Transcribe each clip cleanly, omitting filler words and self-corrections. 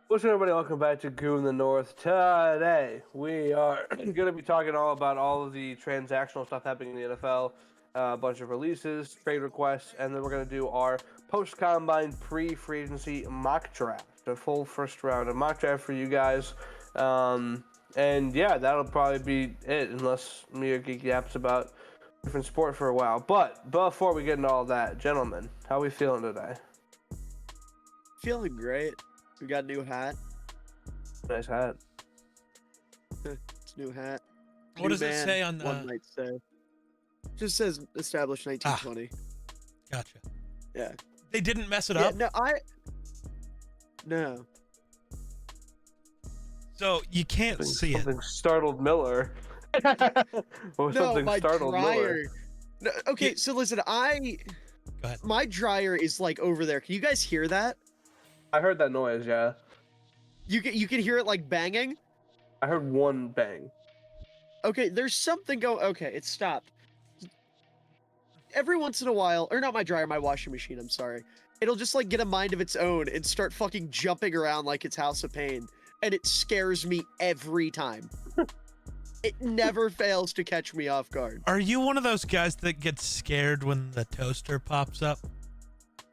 What's up, everybody? Welcome back to Goo in the North. Today, we are going to be talking all about all of the transactional stuff happening in the NFL, a bunch of releases, trade requests, and then we're going to do our post-combine pre-free agency mock draft, the full first round of mock draft for you guys. And yeah, that'll probably be it, unless me or Geek yaps about different sport for a while. But before we get into all that, gentlemen, how are we feeling today? Feeling great. We got a new hat. Nice hat. It's a new hat. What does it band, say on the? One might say. Just says established 1920. Gotcha. Yeah. They didn't mess it Yeah. up. No. So you can't see it. Something startled Miller. Or No, something my startled Miller. dryer. No, okay, Yeah. so listen, Go ahead. my dryer is like over there. Can you guys hear that? I heard that noise, yeah. You can hear it like banging. I heard one bang. Okay, there's something Okay, it stopped. Every once in a while, or not my dryer, my washing machine, I'm sorry. It'll just like get a mind of its own and start fucking jumping around like it's House of Pain. And it scares me every time. It never fails to catch me off guard. Are you one of those guys that gets scared when the toaster pops up?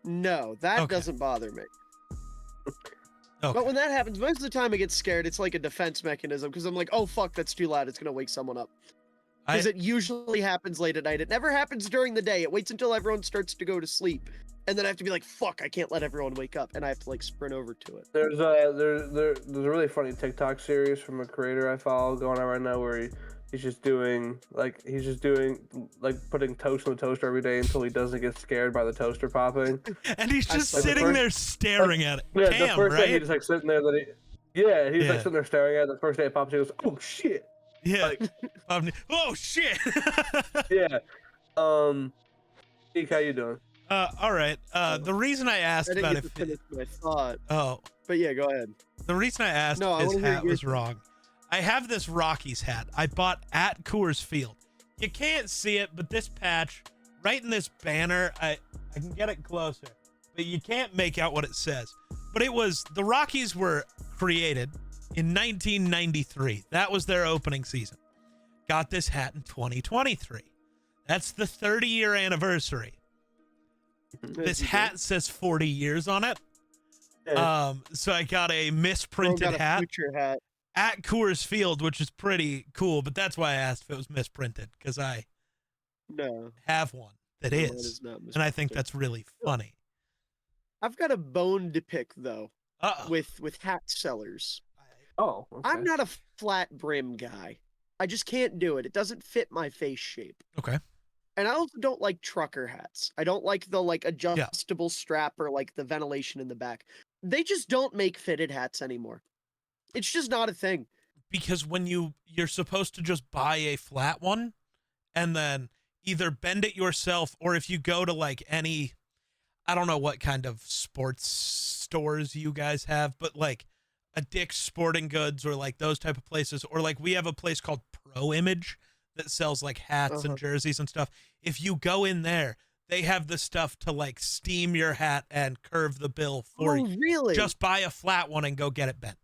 No, that Okay. doesn't bother me. Okay. But when that happens, most of the time I get scared. It's like a defense mechanism because I'm like, oh fuck, that's too loud. It's gonna wake someone up. Because it usually happens late at night. It never happens during the day. It waits until everyone starts to go to sleep, and then I have to be like, fuck, I can't let everyone wake up, and I have to like sprint over to it. There's a really funny TikTok series from a creator I follow going on right now where he's just doing putting toast in the toaster every day until he doesn't get scared by the toaster popping. And he's just Like the sitting first- there staring at it. Yeah, the Cam, first day he right? just like sitting there he's like Yeah. sitting there staring at it. The first day it pops, he goes, "Oh shit!" Yeah. Like, Oh shit. yeah. Deke, how you doing? All right. The reason I asked I didn't about get to if finish my thought, oh, but yeah, go ahead. the reason I asked No, I his wanna hear hat your- was wrong. I have this Rockies hat I bought at Coors Field. You can't see it, but this patch right in this banner, I can get it closer, but you can't make out what it says. But it was the Rockies were created in 1993. That was their opening season. Got this hat in 2023. That's the 30-year anniversary. This hat says 40 years on it. So I got a misprinted Got a hat future hat. at Coors Field, which is pretty cool, but that's why I asked if it was misprinted, because I No, have one that no, it is, not and I think misprinted. that's really funny. I've got a bone to pick though Uh-oh. with hat sellers. Oh, okay. I'm not a flat brim guy. I just can't do it. It doesn't fit my face shape. Okay. And I also don't like trucker hats. I don't like the like adjustable strap or like the ventilation in the back. They just don't make fitted hats anymore. It's just not a thing. Because when you're supposed to just buy a flat one and then either bend it yourself, or if you go to like any, I don't know what kind of sports stores you guys have, but like a Dick's Sporting Goods or like those type of places, or like we have a place called Pro Image that sells like hats and jerseys and stuff. If you go in there, they have the stuff to like steam your hat and curve the bill for Oh, you. really? Just buy a flat one and go get it bent.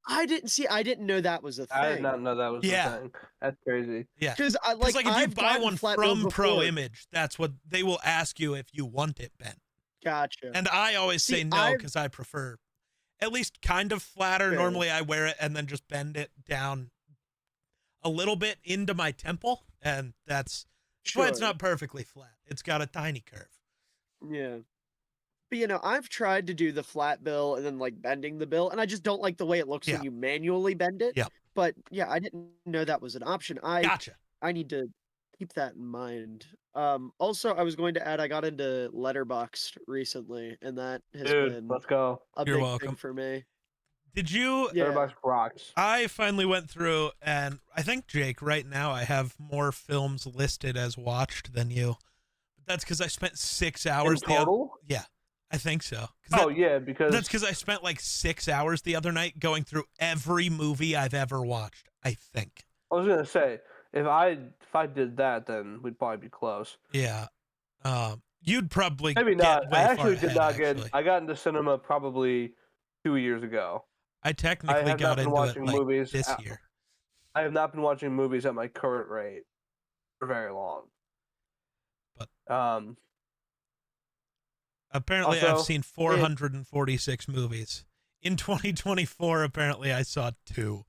I didn't know that was a thing. I did not know that was Yeah. the thing. That's crazy. Yeah. Because I Because like if you I've buy gotten one flat bill from Pro before. Image, that's what they will ask you if you want it bent. Gotcha. And I always See, say no because I prefer at least kind of flatter. Fair. Normally I wear it and then just bend it down a little bit into my temple, and that's why it's Sure. not perfectly flat. It's got a tiny curve. Yeah. But I've tried to do the flat bill and then like bending the bill, and I just don't like the way it looks Yeah. when you manually bend it. Yeah. But yeah, I didn't know that was an option. I Gotcha. need to keep that in mind. Also I was going to add I got into Letterboxd recently, and that has Dude, been let's go. a You're big welcome. thing for me. Did you? Yeah. Letterboxd rocks. I finally went through, and I think, Jake, right now I have more films listed as watched than you. But that's because I spent 6 hours. In total? Yeah, I think so. 'Cause Oh yeah, because that's because I spent like 6 hours the other night going through every movie I've ever watched, I think. I was gonna say if I did that, then we'd probably be close. Yeah. You'd probably Maybe get not. way I far actually did ahead, not get. actually. I got into cinema probably 2 years ago. I technically have got not been into it watching like movies this at- year. I have not been watching movies at my current rate for very long. But Um, apparently, I've also, seen 446 movies. In 2024, apparently, I saw 2.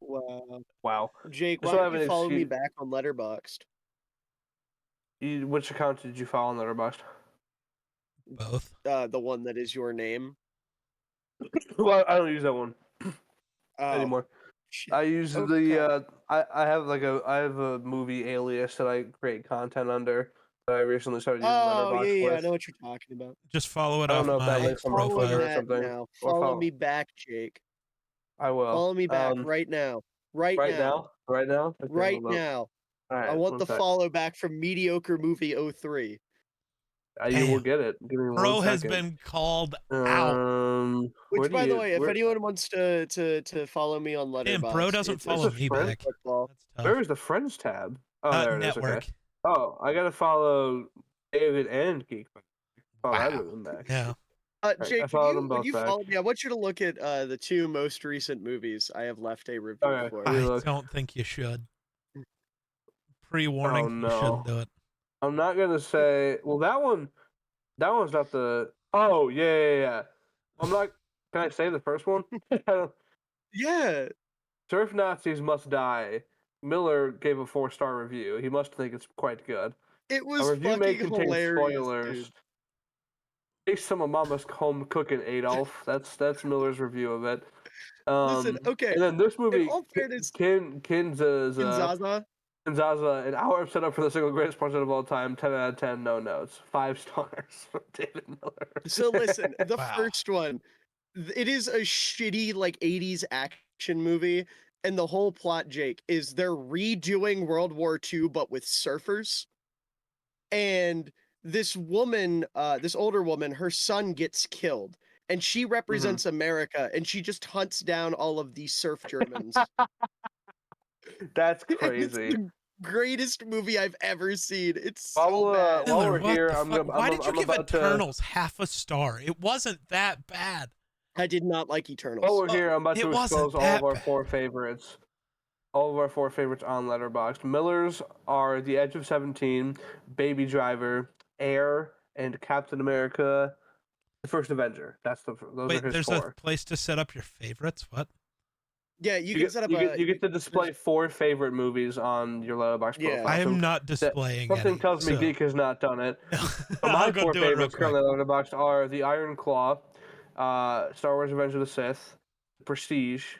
Wow. wow. Jake, I why still don't have you an follow me excuse- back on Letterboxd? Which account did you follow on Letterboxd? Both. The one that is your name. Well, I don't use that one Oh, anymore. shit. I use Okay. I have a movie alias that I create content under that I recently started using Oh, Letterboxd yeah, with. I know what you're talking about. Just follow it I off don't know if that my links on my Following Twitter or profile. that something. now. Or Follow me back, Jake. I will. Follow me back right now. Right Right now. now? Right now? Okay, Right hold up. now. All right, I want one the sec. follow back from Mediocre Movie 03. You will Damn. get it. Give me Bro one has second. been called out. Where Which, do by the you- way, if where- anyone wants to follow me on Letterboxd, Damn, bro doesn't it's follow Where's the me friend? back. football. That's tough. Where is the friends tab? Oh, there it is. Network. Okay. Oh, I gotta follow David and Geek. Follow Wow. either of them back. Yeah. Jake, followed them when both you back. follow me, I want you to look at the 2 most recent movies I have left a review Okay. for. Let me I look. don't think you should. Pre-warning, Oh, you no. shouldn't do it. I'm not gonna say. Well, that one's not the. Oh yeah. I'm not. Can I say the first one? I don't- Yeah. Surf Nazis Must Die. Miller gave a 4-star review. He must think it's quite good. It was A review may fucking contain hilarious, spoilers. dude. Taste some of Mama's home cooking, Adolf. That's Miller's review of it. Listen, okay. And then this movie, all fairness- Kinzaza, Kinzaza. an hour set up for the single greatest portrait of all time. 10 out of 10, no notes. 5 stars from David Miller. So listen, the Wow. first one, it is a shitty like 80s action movie, and the whole plot, Jake, is they're redoing World War II but with surfers. And this woman, this older woman, her son gets killed, and she represents America, and she just hunts down all of these surf Germans. That's And it's crazy. the greatest movie I've ever seen. It's While, so bad. while Miller, we're what here, the I'm fuck? gonna- Why I'm- did you I'm give about to- Eternals half a star? It wasn't that bad. I did not like Eternals. While we're here, I'm about It to wasn't expose all that of our bad. 4 favorites. All of our 4 favorites on Letterboxd. Miller's are The Edge of 17, Baby Driver, Air, and Captain America: The First Avenger. Those Wait, are his there's 4. a place to set up your favorites? What? Yeah, you can set up you get to display 4 favorite movies on your Letterboxd Yeah. profile. I am So not displaying something any, tells me so- Geek has not done it. So my I'll go 4 do it real favorites quick. currently on Letterboxd are The Iron Claw, Star Wars: Revenge of the Sith, Prestige,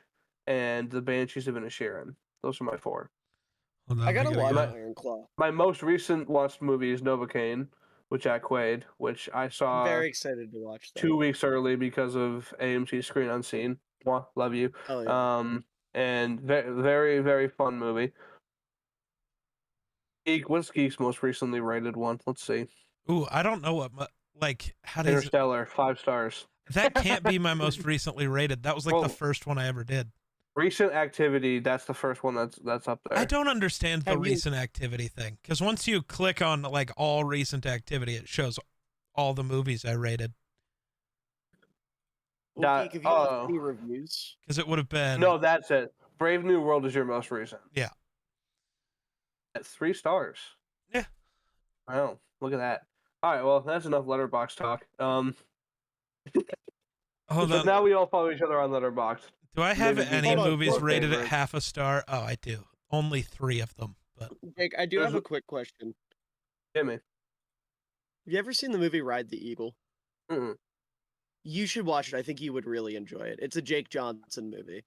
and The Banshees of Inisherin. Those are my 4. Hold on, I gotta watch go. Iron Claw. My most recent watched movie is Novocaine, with Jack Quaid, which I I'm saw very excited to watch that. 2 weeks early because of AMC Screen Unseen. Mwah, love you. Oh, yeah. And very, very fun movie. What's Geek's most recently rated one? Let's see. Ooh, I don't know what, how does it, Interstellar, 5 stars. that can't be my most recently rated. That was like Well, the first one I ever did. Recent activity, that's the first one that's up there. I don't understand the Have you- recent activity thing, because once you click on like all recent activity, it shows all the movies I rated. Well, That- Geek, have you left oh. any reviews? Because it would have been No, that's it. Brave New World is your most recent. Yeah. At 3 stars. Yeah. Wow, look at that. All right, well, that's enough Letterboxd talk. Hold So on. now we all follow each other on Letterboxd. Do I have maybe any Hold on, movies four rated at favorites. half a star? Oh, I do. Only 3 of them. But Jake, I do There's have a a- quick question. Hit me. Have you ever seen the movie Ride the Eagle? Mm-mm. You should watch it. I think you would really enjoy it. It's a Jake Johnson movie.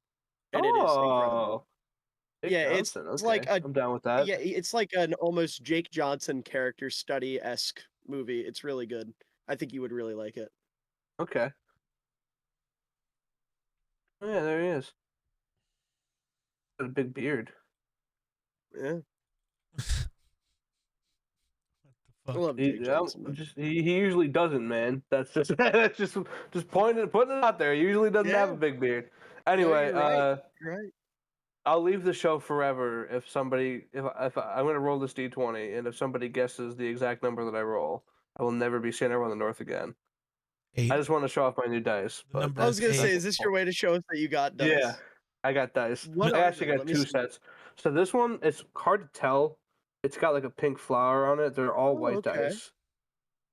And it is incredible. Jake Yeah, it's Johnson, like okay, a- I'm down with that. Yeah, it's like an almost Jake Johnson character study-esque movie. It's really good. I think you would really like it. Okay. Oh, yeah, there he is. Got a big beard. Yeah. I fuck? love Jake Johnson. man. He usually doesn't, man. That's just that's just putting it out there. He usually doesn't have a Yeah. big beard. Anyway, you're right. You're right. I'll leave the show forever if somebody if I'm gonna roll this d20 and if somebody guesses the exact number that I roll, I will never be seeing everyone in the north again. 8. I just want to show off my new dice. The But number I was gonna Eight. say, is this your way to show us that you got dice? yeah, I got dice. What I are actually they? got Let me 2 see. sets. So this one, it's hard to tell. It's got like a pink flower on it. They're all Oh, white okay. dice.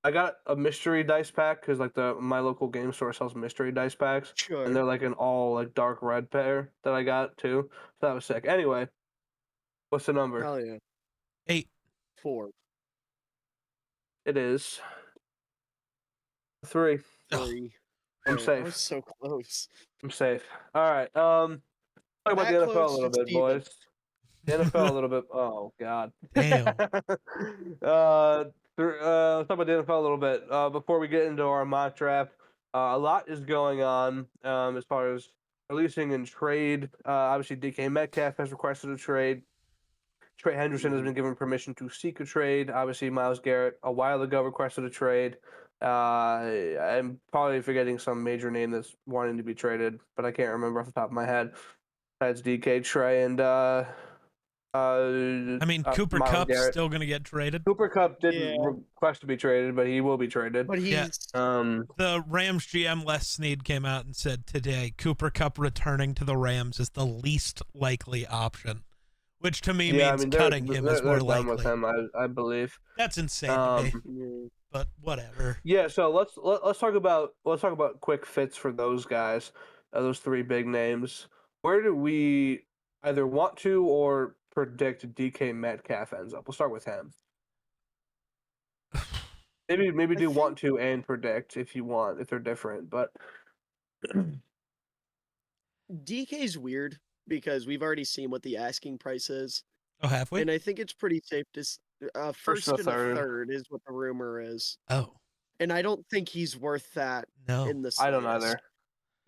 I got a mystery dice pack because like my local game store sells mystery dice packs, Sure. and they're like an all like dark red pair that I got too. So that was sick. Anyway, what's the number? Hell yeah. 8. 4. It is 3. Oh. 3. I'm Oh, safe. I was so close. I'm safe. All right. Talk about That the NFL a close little to bit, Steven. boys. The NFL a little bit. Oh God. Damn. Let's talk about the NFL a little bit. Before we get into our mock draft, a lot is going on as far as releasing and trade. Obviously, DK Metcalf has requested a trade. Trey Henderson has been given permission to seek a trade. Obviously, Myles Garrett a while ago requested a trade. I'm probably forgetting some major name that's wanting to be traded, but I can't remember off the top of my head. That's DK, Trey, and I mean, Cooper Myles Kupp's Garrett. still going to get traded. Cooper Kupp didn't Yeah. request to be traded, but he will be traded. But he's Yeah. The Rams GM Les Snead came out and said today Cooper Kupp returning to the Rams is the least likely option, which to me means cutting him is more done with likely. him, I believe. That's insane to me, yeah. but whatever. Yeah, so let's talk about quick fits for those guys, those 3 big names. Where do we either want to or predict DK Metcalf ends up? We'll start with him. Maybe do want to and predict if you want, if they're different, but DK's weird because we've already seen what the asking price is, Oh, have we? and I think it's pretty safe to first and and a a third. third is what the rumor is, Oh, and I don't think he's worth that no. in the I don't slightest. either.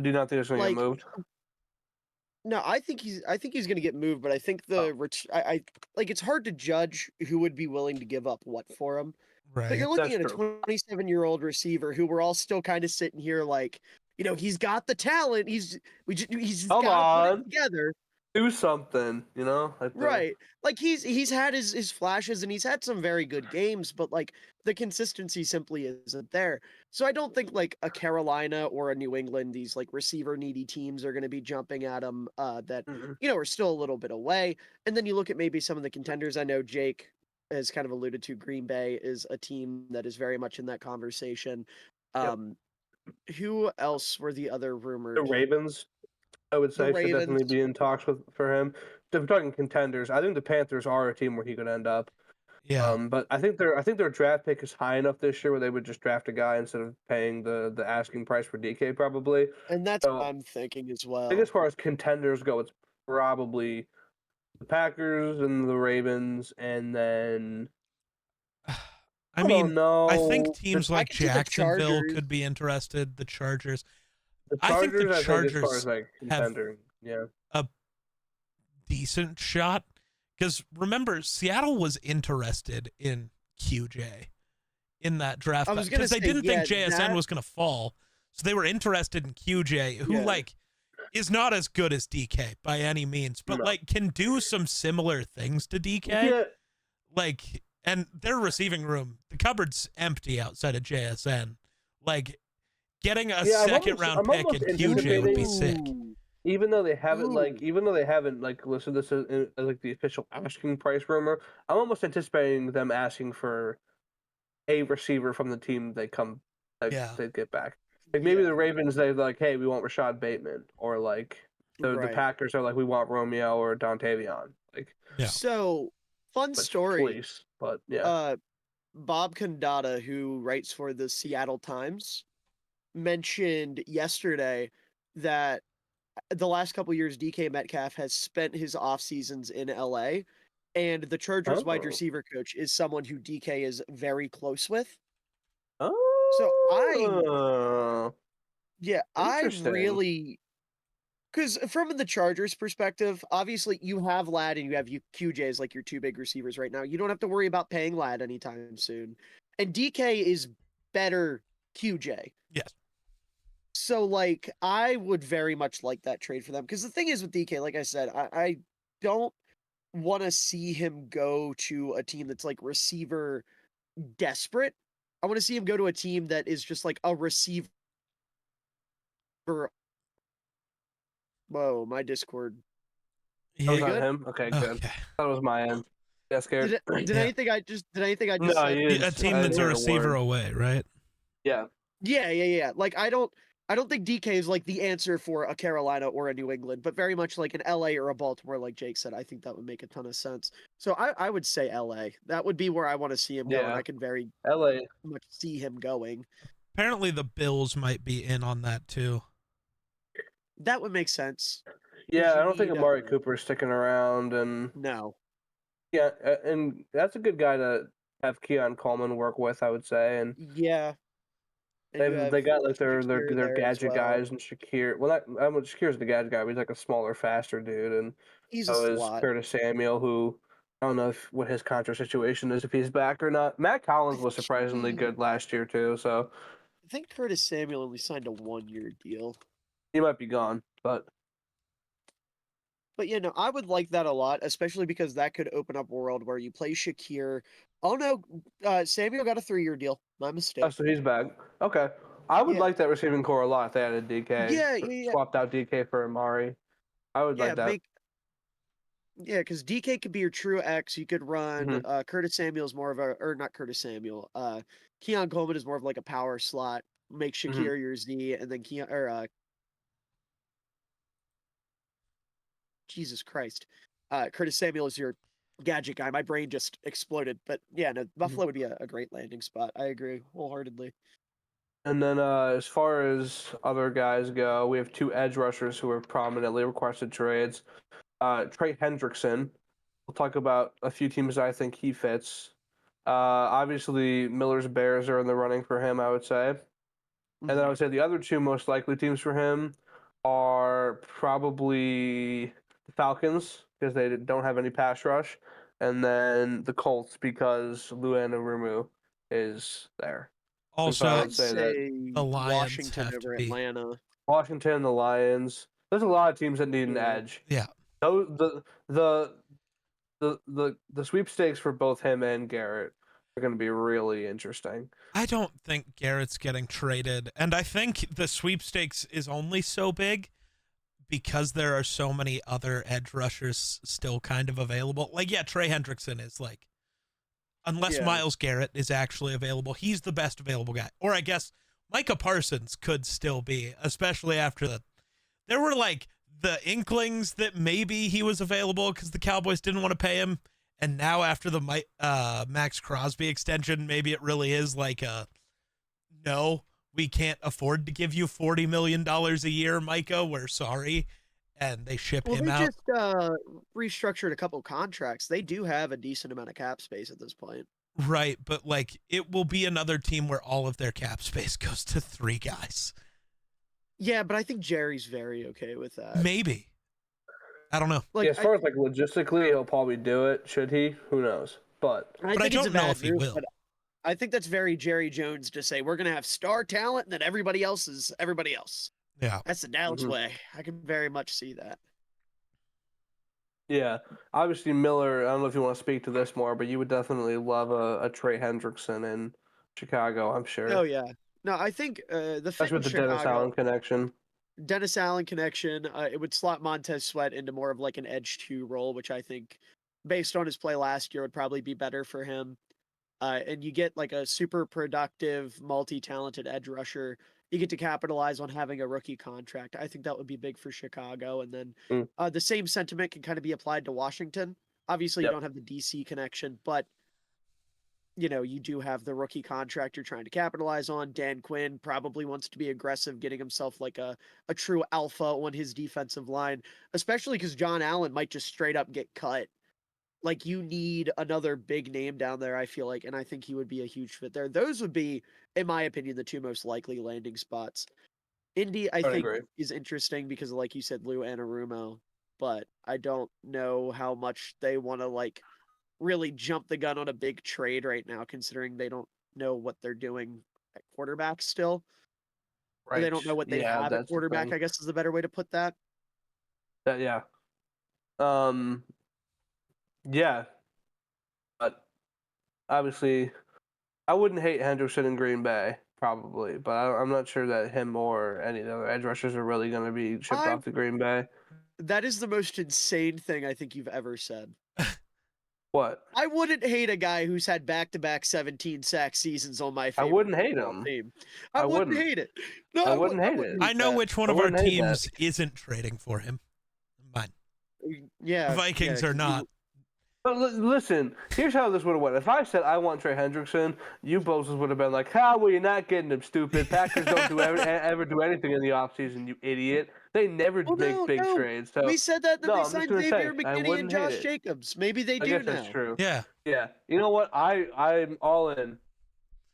Do not think it's going to Like, get moved. No, I think he's going to get moved, but I think the I like it's hard to judge who would be willing to give up what for him. But Right. you're looking That's at a true. 27-year-old receiver who we're all still kind of sitting here like, he's got the talent. He's Come got to put on. it together. Do something, like the- Right. Like he's had his flashes and he's had some very good games, but like the consistency simply isn't there. So I don't think like a Carolina or a New England, these like receiver needy teams are going to be jumping at him that Mm-mm. are still a little bit away. And then you look at maybe some of the contenders. I know Jake has kind of alluded to Green Bay is a team that is very much in that conversation. Yep. Who else were the other rumored? The Ravens, I would say, should definitely Ravens. be in talks for him. If we're talking contenders, I think the Panthers are a team where he could end up. Yeah. But I think their draft pick is high enough this year where they would just draft a guy instead of paying the asking price for DK probably. And that's So, what I'm thinking as well. I think as far as contenders go, it's probably the Packers and the Ravens, and then I don't mean, know. I think teams I like could see the Jacksonville Chargers. could be interested. The Chargers. the I think the Chargers, as Chargers far as like contender, yeah. Decent shot. Because remember, Seattle was interested in QJ in that draft I was gonna because they say, didn't think yeah, JSN that- was going to fall. So they were interested in QJ, who Yeah. like is not as good as DK by any means, but No. like can do some similar things to DK. Yeah, Like, and their receiving room, the cupboard's empty outside of JSN. Like, getting a Yeah, I'm second round I'm pick almost in QJ would be sick. Ooh. even though they haven't Ooh. listed this as like the official asking price rumor, I'm almost anticipating them asking for a receiver from the team they Yeah. they get back. Like maybe Yeah. the Ravens, they're like, hey, we want Rashad Bateman, or like the Right. Packers are like, we want Romeo or Dontavion. Like, Yeah. So, fun but story. please, but yeah, Bob Condata, who writes for the Seattle Times, mentioned yesterday that the last couple years DK Metcalf has spent his off seasons in LA, and the Chargers wide Oh. receiver coach is someone who DK is very close with. oh, Yeah, I Interesting. really, because from the Chargers' perspective, obviously you have Ladd and you have QJ as like your two big receivers right now. You don't have to worry about paying Ladd anytime soon, and DK is better QJ. Yes. So like I would very much like that trade for them because the thing is with DK, like I said, I don't want to see him go to a team that's like receiver desperate. I want to see him go to a team that is just like a receiver For whoa, my Discord. That Yeah. was we on good? him. Okay, good. Okay. That was my end. Yeah, scared. Did Yeah. anything I just No, said? you A didn't. team I that's didn't a hear receiver word. away, right? Yeah. Yeah. Like I don't think DK is like the answer for a Carolina or a New England, but very much like an LA or a Baltimore, like Jake said. I think that would make a ton of sense. So I would say LA. That would be where I want to see him go, and Yeah. I can very LA. much see him going. Apparently, the Bills might be in on that too. That would make sense. 'Cause Yeah, you I don't think need, Amari Cooper's sticking around, and No. yeah, and that's a good guy to have Keon Coleman work with, I would say, and Yeah. And you they have got like their Shakir their there as gadget well. guys and Shakir. Well, not I mean, Shakir's the gadget guy, but he's like a smaller, faster dude, and He's a so is slot. Curtis Samuel, who I don't know what his contract situation is, if he's back or not. Matt Collins was surprisingly good last year too, so I think Curtis Samuel only signed a 1-year deal. he might be gone. But But I would like that a lot, especially because that could open up a world where you play Shakir. Oh no, Samuel got a 3-year deal. My mistake. so he's back. Okay, I would Yeah. like that receiving core a lot if they added DK. Yeah. Swapped out DK for Amari. I would Yeah, like that. because DK could be your true X. You could run Mhm. Curtis Samuel's more of a, or not Curtis Samuel. Keon Coleman is more of like a power slot. Make Mhm. Shakir your Z, and then Keon or Jesus Christ, Curtis Samuel is your gadget guy. My brain just exploded. But yeah, no, Buffalo would be a great landing spot. I agree wholeheartedly. And then as far as other guys go, we have two edge rushers who have prominently requested trades. Trey Hendrickson. We'll talk about a few teams I think he fits. Obviously, Miller's Bears are in the running for him, I would say. And then I would say the other two most likely teams for him are probably the Falcons, because they don't have any pass rush, and then the Colts, because Luanarumu is there. Also, I I'd would say that say the Lions Washington have to over be. Atlanta. Washington, the Lions. There's a lot of teams that need an Yeah. edge. Yeah. Those the sweepstakes for both him and Garrett are going to be really interesting. I don't think Garrett's getting traded, and I think the sweepstakes is only so big because there are so many other edge rushers still kind of available. Like, yeah, Trey Hendrickson is like, unless Yeah. Myles Garrett is actually available, he's the best available guy. Or I guess Micah Parsons could still be, especially after there were like the inklings that maybe he was available because the Cowboys didn't want to pay him. And now after the Max Crosby extension, maybe it really is like no, we can't afford to give you $40 million a year, Micah. We're sorry. And they ship Well, him they out. just restructured a couple contracts. They do have a decent amount of cap space at this point. Right, but like it will be another team where all of their cap space goes to 3 guys. Yeah, but I think Jerry's very okay with that. Maybe. I don't know. Like, Yeah, as far as like logistically, he'll probably do it. Should he? Who knows? But I But I think it's a don't know bad if he move, will. but I think that's very Jerry Jones to say we're gonna have star talent and then everybody else is everybody else. Yeah. That's the Dallas Mhm. way. I can very much see that. yeah, obviously Miller. I don't know if you want to speak to this more, but you would definitely love a Trey Hendrickson in Chicago. I'm sure. Oh yeah. No, I think the fit Especially in with the Dennis Chicago, Allen connection. Dennis Allen connection, it would slot Montez Sweat into more of like an edge 2 role, which I think, based on his play last year, would probably be better for him. And you get like a super productive, multi-talented edge rusher. You get to capitalize on having a rookie contract. I think that would be big for Chicago. And then Mm. the same sentiment can kind of be applied to Washington. Obviously, you Yep. don't have the DC connection, but you do have the rookie contract you're trying to capitalize on. Dan Quinn probably wants to be aggressive, getting himself like a true alpha on his defensive line, especially because John Allen might just straight up get cut. Like, you need another big name down there, I feel like, and I think he would be a huge fit there. Those would be, in my opinion, the two most likely landing spots. Indy, I I think, agree. is interesting because, like you said, Lou Anarumo, but I don't know how much they want to like really jump the gun on a big trade right now, considering they don't know what they're doing at quarterback still. Or they don't know what they Yeah, have at that's the quarterback, thing. I guess is the better way to put that. Yeah. Um. Yeah. But obviously, I wouldn't hate Henderson in Green Bay. probably, but I'm not sure that him or any of the other edge rushers are really going to be shipped I- off to Green Bay. That is the most insane thing I think you've ever said. What? I wouldn't hate a guy who's had back-to-back 17 sack seasons on my favorite wouldn't hate football him. team. I I wouldn't wouldn't. hate it. No, I wouldn't hate wouldn't it. I know that. which one I of our wouldn't hate that. teams isn't trading for him. Mine. Yeah, Vikings yeah, are not. But listen, here's how this would have went. If I said I want Trey Hendrickson, you both would have been like, "How? Well, you're not getting him, stupid. Packers don't ever do anything in the offseason, you idiot. They never Well, make no, big no. trades." So We said that, then no, they I'm just signed gonna Xavier say, I McKinney and wouldn't hate Josh it. Jacobs. Maybe they I do guess now. that's true. Yeah. Yeah. You know what? I'm all in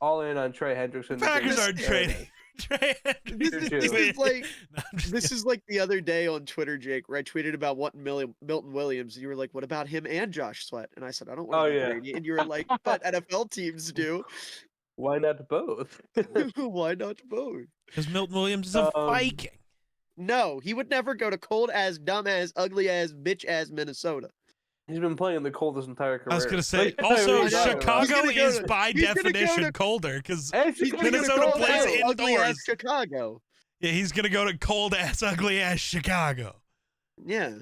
on Trey Hendrickson. Packers this- aren't trading. Trey This Hendrickson. is like No, I'm just this is like the other day on Twitter, Jake, where I tweeted about wanting Milton Williams. And you were like, "What about him and Josh Sweat?" And I said, "I don't want Oh, to yeah. Brady." And you were like, "But NFL teams do. Why not both? Why not both?" Because Milton Williams is a Viking. No, he would never go to cold ass, dumb ass, ugly ass, bitch ass Minnesota. He's been playing the cold his entire career. I was gonna say. Like, Also, what are you talking about? Chicago He's gonna is go to- by he's gonna go definition to- colder because Hey, He's gonna Minnesota go to cold plays ass, ugly ass indoors. Chicago. yeah, he's gonna go to cold ass, ugly ass Chicago. Yeah,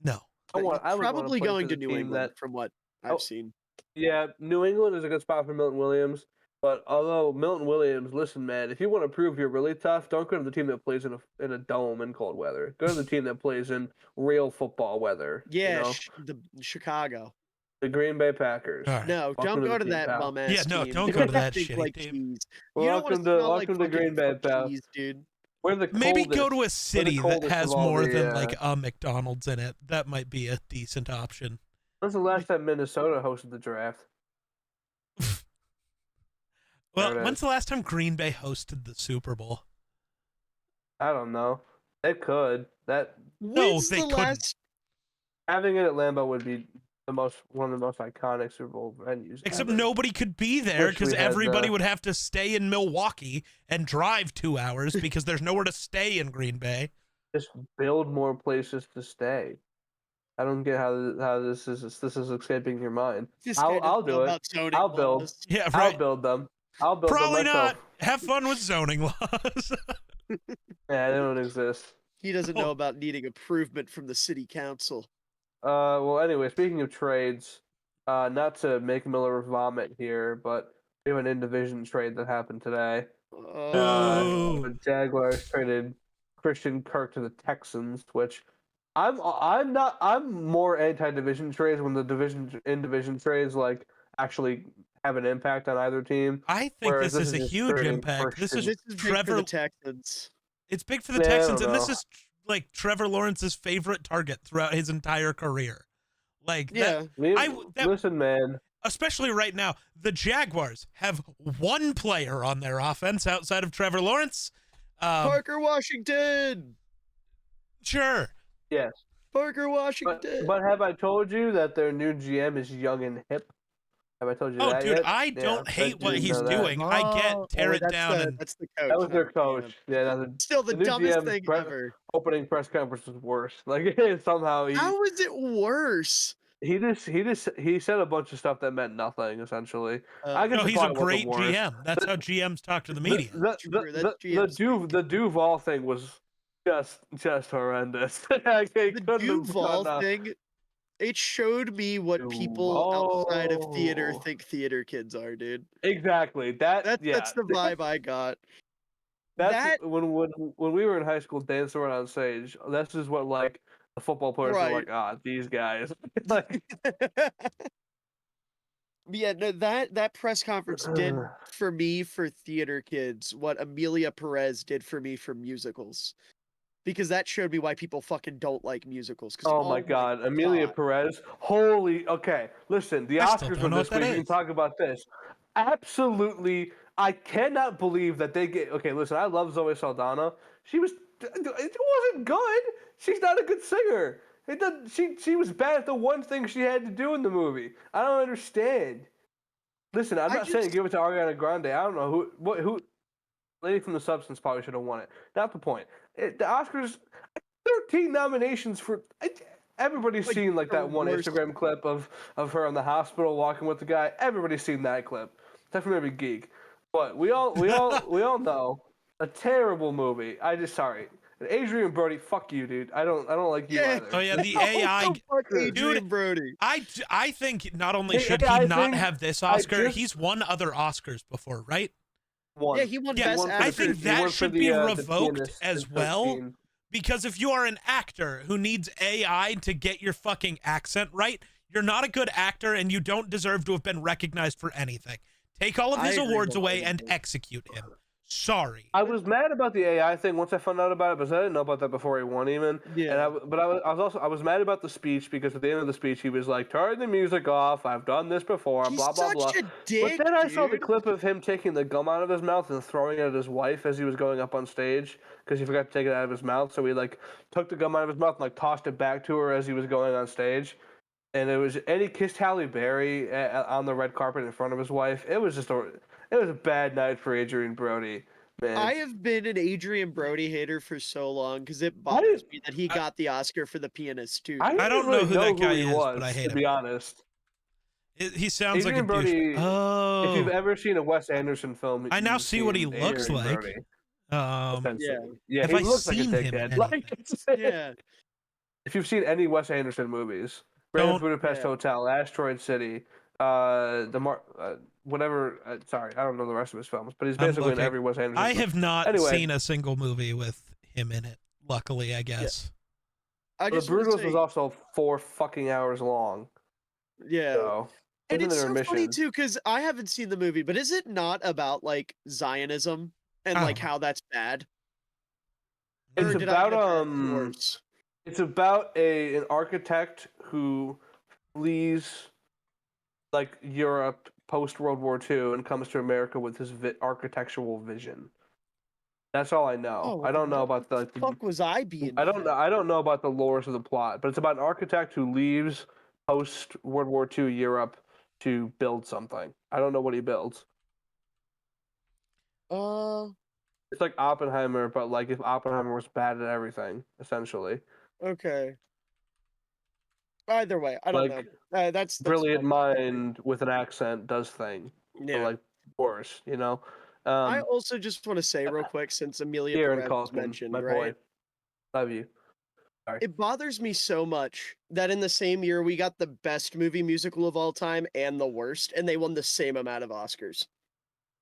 No, I would wanna probably play for going the to New team England, that- from what Oh. I've seen. Yeah, New England is a good spot for Milton Williams. But although Milton Williams, listen, man, if you want to prove you're really tough, don't go to the team that plays in a dome in cold weather. Go to the team that plays in real football weather. Yeah, you know? the Chicago. The Green Bay Packers. All right. No, Welcome don't to go the to team, that pal. bum ass Yeah, no, team. don't They go to that stink shitty like team. cheese. You don't Welcome want to smell like to Green Bay, fucking pal. cheese, dude. We're the maybe coldest. go to a city that coldest has of all more the, than like a McDonald's in it. That might be a decent option. When's the last time Minnesota hosted the draft? Well, There it when's is. the last time Green Bay hosted the Super Bowl? I don't know. It could. No, When's they the couldn't. last? Having it at Lambeau would be one of the most iconic Super Bowl venues. Except ever. nobody could be there Wish because we had everybody the- would have to stay in Milwaukee and drive 2 hours because there's nowhere to stay in Green Bay. Just build more places to stay. I don't get how this is escaping your mind. This I'll- guy doesn't I'll know do it. about zoning I'll build. laws. Yeah, I'll right. build them. I'll build Probably them myself. not. Have fun with zoning laws. Yeah, they don't exist. He doesn't know about needing improvement from the city council. Well, anyway, speaking of trades, not to make Miller vomit here, but we have an in-division trade that happened today. Ooh. The Jaguars traded Christian Kirk to the Texans, which I'm more anti-division trades when the in-division trades like actually have an impact on either team. I think Whereas this is a just huge trading impact. This Christian. is This is big for Trevor. the Texans. It's big for the Yeah, I Texans, don't and this know. is like Trevor Lawrence's favorite target throughout his entire career. Like, Yeah, that- Listen, man. especially right now, the Jaguars have one player on their offense outside of Trevor Lawrence. Parker Washington. Sure. Yes. Parker Washington. But have I told you that their new GM is young and hip? Have I told you Oh, that dude, yet? I Yeah, don't I hate what didn't he's know that. doing. I get tear it that's down The, and that's the coach. That was their not the GM. coach. Yeah, Still the new dumbest GM thing ever. opening press conference was worse. Like somehow How is it worse? he said a bunch of stuff that meant nothing essentially. I guess no, it he's a probably great wasn't worse. GM. That's how GMs talk to the media. True, that's GM's The Duval thing was just horrendous. Like, they The couldn't have Duval done, thing, it showed me what people outside of theater Duval. think theater kids are, dude. exactly that. That's the vibe I got. That's that- when we were in high school dancing around on stage. This is what like the football players were like. Right. These guys. Like Yeah, no, that press conference did for me for theater kids what Amelia Perez did for me for musicals. Because that showed me why people fucking don't like musicals. 'Cause, oh my god, Amelia God. Perez. Holy. Okay, listen. The I still Oscars don't were know this what that week. We can is. talk about this. Absolutely, I cannot believe that they get. Okay, listen. I love Zoe Saldana. It wasn't good. She's not a good singer. It doesn't. She was bad at the one thing she had to do in the movie. I don't understand. Listen, I'm I not saying just- give it to Ariana Grande. I don't know who. Lady from the Substance probably should have won it. Not the point. The Oscars, 13 nominations for. Everybody's Like, seen like the that one worst. Instagram clip of her in the hospital walking with the guy. Everybody's seen that clip. Except for maybe Geek. But we all know a terrible movie. Sorry. Adrian Brody, fuck you, dude. I don't like you Yeah. either. Oh yeah, the No, AI. fuck Dude, Adrian Brody. I think not only The should he AI not thing, have this I Oscar, just- he's won other Oscars before, right? One. Yeah, he won Yeah, Best won for I Actor. the- think he that won for should the, be the revoked Pianist as in well. 13. Because if you are an actor who needs AI to get your fucking accent right, you're not a good actor and you don't deserve to have been recognized for anything. Take all of I his agree awards away and wholeheartedly. execute him. Sorry. I was mad about the AI thing once I found out about it, but I didn't know about that before he won even. Yeah. And I was mad about the speech because at the end of the speech he was like, "Turn the music off. I've done this before." He's blah blah such blah. a dick, But then I saw the dude. clip of him taking the gum out of his mouth and throwing it at his wife as he was going up on stage because he forgot to take it out of his mouth. So he like took the gum out of his mouth and like tossed it back to her as he was going on stage. And he kissed Halle Berry on the red carpet in front of his wife. It was a bad night for Adrian Brody, man. I have been an Adrian Brody hater for so long because it bothers me that he got the Oscar for The Pianist too. I didn't don't know really who that guy he is, was, but I hate to him. be honest. He sounds Adrian like a douchebag. Brody. Oh. If you've ever seen a Wes Anderson film, I now you've see what he seen looks Adrian like. Brody, Um, essentially. Yeah, Have he I looks like a seen him in dickhead. anything? Like, Yeah. if you've seen any Wes Anderson movies, Grand Don't- Budapest Yeah. Hotel, Asteroid City, whatever. Sorry, I don't know the rest of his films, but he's I'm basically in looking. every Wes Anderson. I film. have not Anyway. seen a single movie with him in it. Luckily, I guess. I The just wanna Brutus say, was also 4 fucking hours long. yeah. So And it was it's an so funny intermission. too because I haven't seen the movie, but is it not about like Zionism and like Oh. how that's bad? It's Or did I about get that worse? It's about an architect who flees like Europe post World War II and comes to America with his architectural vision. That's all I know. Oh, I don't know about the. Fuck was I being? I don't know. fed? I don't know about the lores of the plot, but it's about an architect who leaves post World War II Europe to build something. I don't know what he builds. It's like Oppenheimer, but like if Oppenheimer was bad at everything, essentially. Okay. Either way, I don't Like, know. That's Brilliant fine. mind with an accent does thing, but Yeah. like worse, you know. I also just want to say real quick, since Amelia Aaron Perez was Culkin, mentioned, my right? boy, love you. It bothers me so much that in the same year we got the best movie musical of all time and the worst, and they won the same amount of Oscars.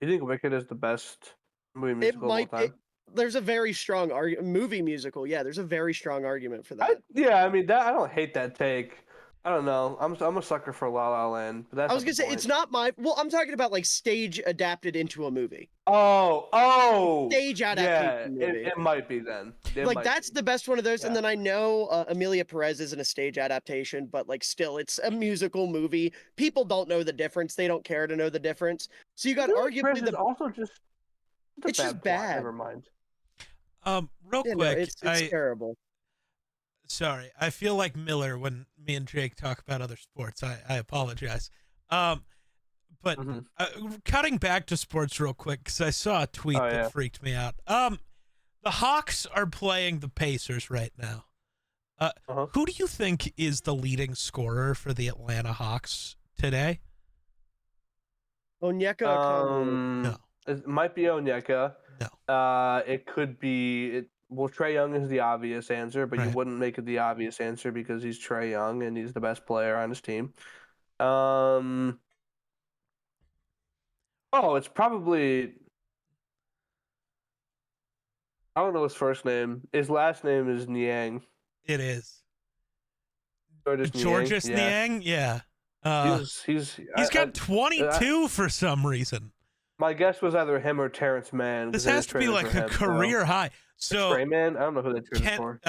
You think Wicked is the best movie musical might of all time? There's a very strong movie musical. Yeah, there's a very strong argument for that. I mean that I don't hate that take. I don't know. I'm a sucker for La La Land, but that's I was not gonna the say point. it's not my. Well, I'm talking about like stage adapted into a movie. Oh, Stage yeah. adaptation movie. It might be then. It Like might that's be. the best one of those. And Yeah. then I know Amelia Perez isn't a stage adaptation, but like still, it's a musical movie. People don't know the difference. They don't care to know the difference. So you got Really, arguably Chris is the. also just. a It's just plot. bad. Never mind. Real Yeah, no, quick, it's terrible. sorry, I feel like Miller when me and Jake talk about other sports. I apologize. But Mhm. cutting back to sports real quick because I saw a tweet Oh, that yeah. freaked me out. The Hawks are playing the Pacers right now. Uh-huh. Who do you think is the leading scorer for the Atlanta Hawks today? Onyeka Okongwu. No. It might be Onyeka. No. It could be. Well, Trey Young is the obvious answer, but you Right. wouldn't make it the obvious answer because he's Trey Young and he's the best player on his team. Oh, it's probably. I don't know his first name. His last name is Niang. It is Georges Georges Niang. Niang. Yeah. He's Got 22 for some reason. my guess was either him or Terrence Mann. 'cause This they has just to be traded like for a him, so- career high. So Trey Man. I don't know who they traded for.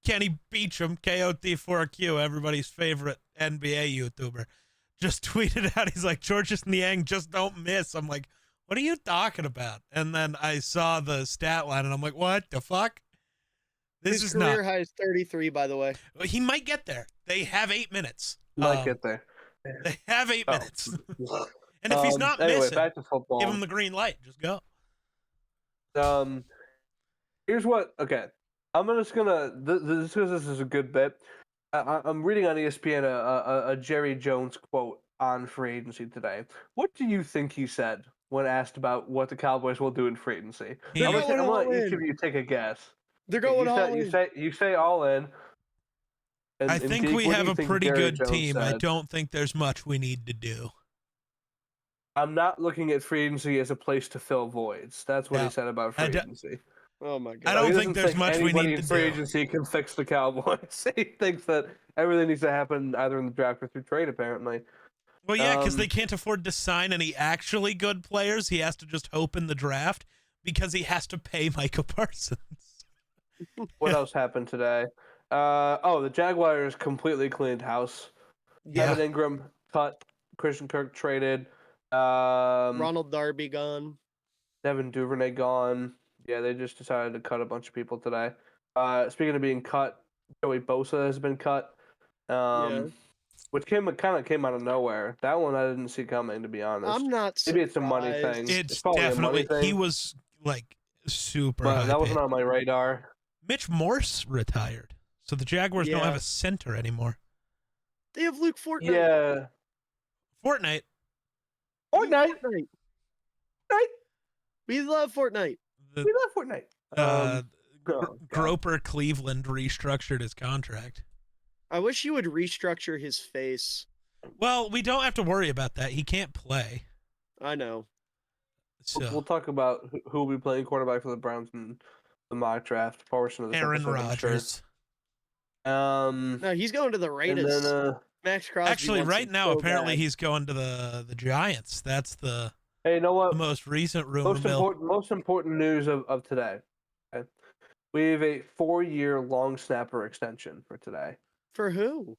Kenny Beecham, KOT4Q, everybody's favorite NBA YouTuber, just tweeted out, he's like, Georges Niang, just don't miss. I'm like, what are you talking about? And then I saw the stat line and I'm like, what the fuck? This His is career not. high is 33, by the way. He might get there. They have 8 minutes. Might get there. They have 8 Oh. minutes. And if he's not anyway, missing, back to football. give him the green light. Just go. Here's what. Okay, I'm just gonna. This is a good bit. I'm reading on ESPN a Jerry Jones quote on free agency today. What do you think he said when asked about what the Cowboys will do in free agency? He- I'm They're gonna, going I'm gonna all let each in. of you take a guess. They're Okay, going all in. you say all in. And, I and think Deke, we what do have you a think pretty Jerry good Jones team. I said? don't think there's much we need to do. I'm not looking at free agency as a place to fill voids. That's what Yeah. he said about I free do- agency. Oh my I god. don't He think doesn't there's much we anybody need in to free do. agency can fix the Cowboys. He thinks that everything needs to happen either in the draft or through trade, apparently. Well, yeah, because they Um, can't afford to sign any actually good players. He has to just hope in the draft because he has to pay Micah Parsons. What else happened today? The Jaguars completely cleaned house. Yeah. Evan Ingram cut. Christian Kirk traded. Ronald Darby gone. Devin Duvernay gone. Yeah, they just decided to cut a bunch of people today. Speaking of being cut, Joey Bosa has been cut. Yeah. Which kind of came out of nowhere. That one I didn't see coming, to be honest. I'm not Maybe it's a money surprised. thing. It's probably definitely, a money thing. he was like super but high that wasn't paid. on my radar. Mitch Morse retired. So the Jaguars don't Yeah. have a center anymore. They have Luke Fortnite. Yeah. Fortnite. Fortnite. Fortnite. We love Fortnite. The, We love Fortnite. uh, Oh, God. Groper Cleveland restructured his contract. I wish he would restructure his face. Well, we don't have to worry about that. He can't play. I know. So We'll talk about who will be playing quarterback for the Browns in the mock draft portion of this Aaron episode, I'm sure. Rodgers. No, he's going to the And Raiders. then, Max Crosby. Actually, wants right him now, so apparently bad. he's going to the Giants. That's the hey, you know what? most recent rumor mill. Most important news of today. Okay? We have a 4-year long snapper extension for today. For who?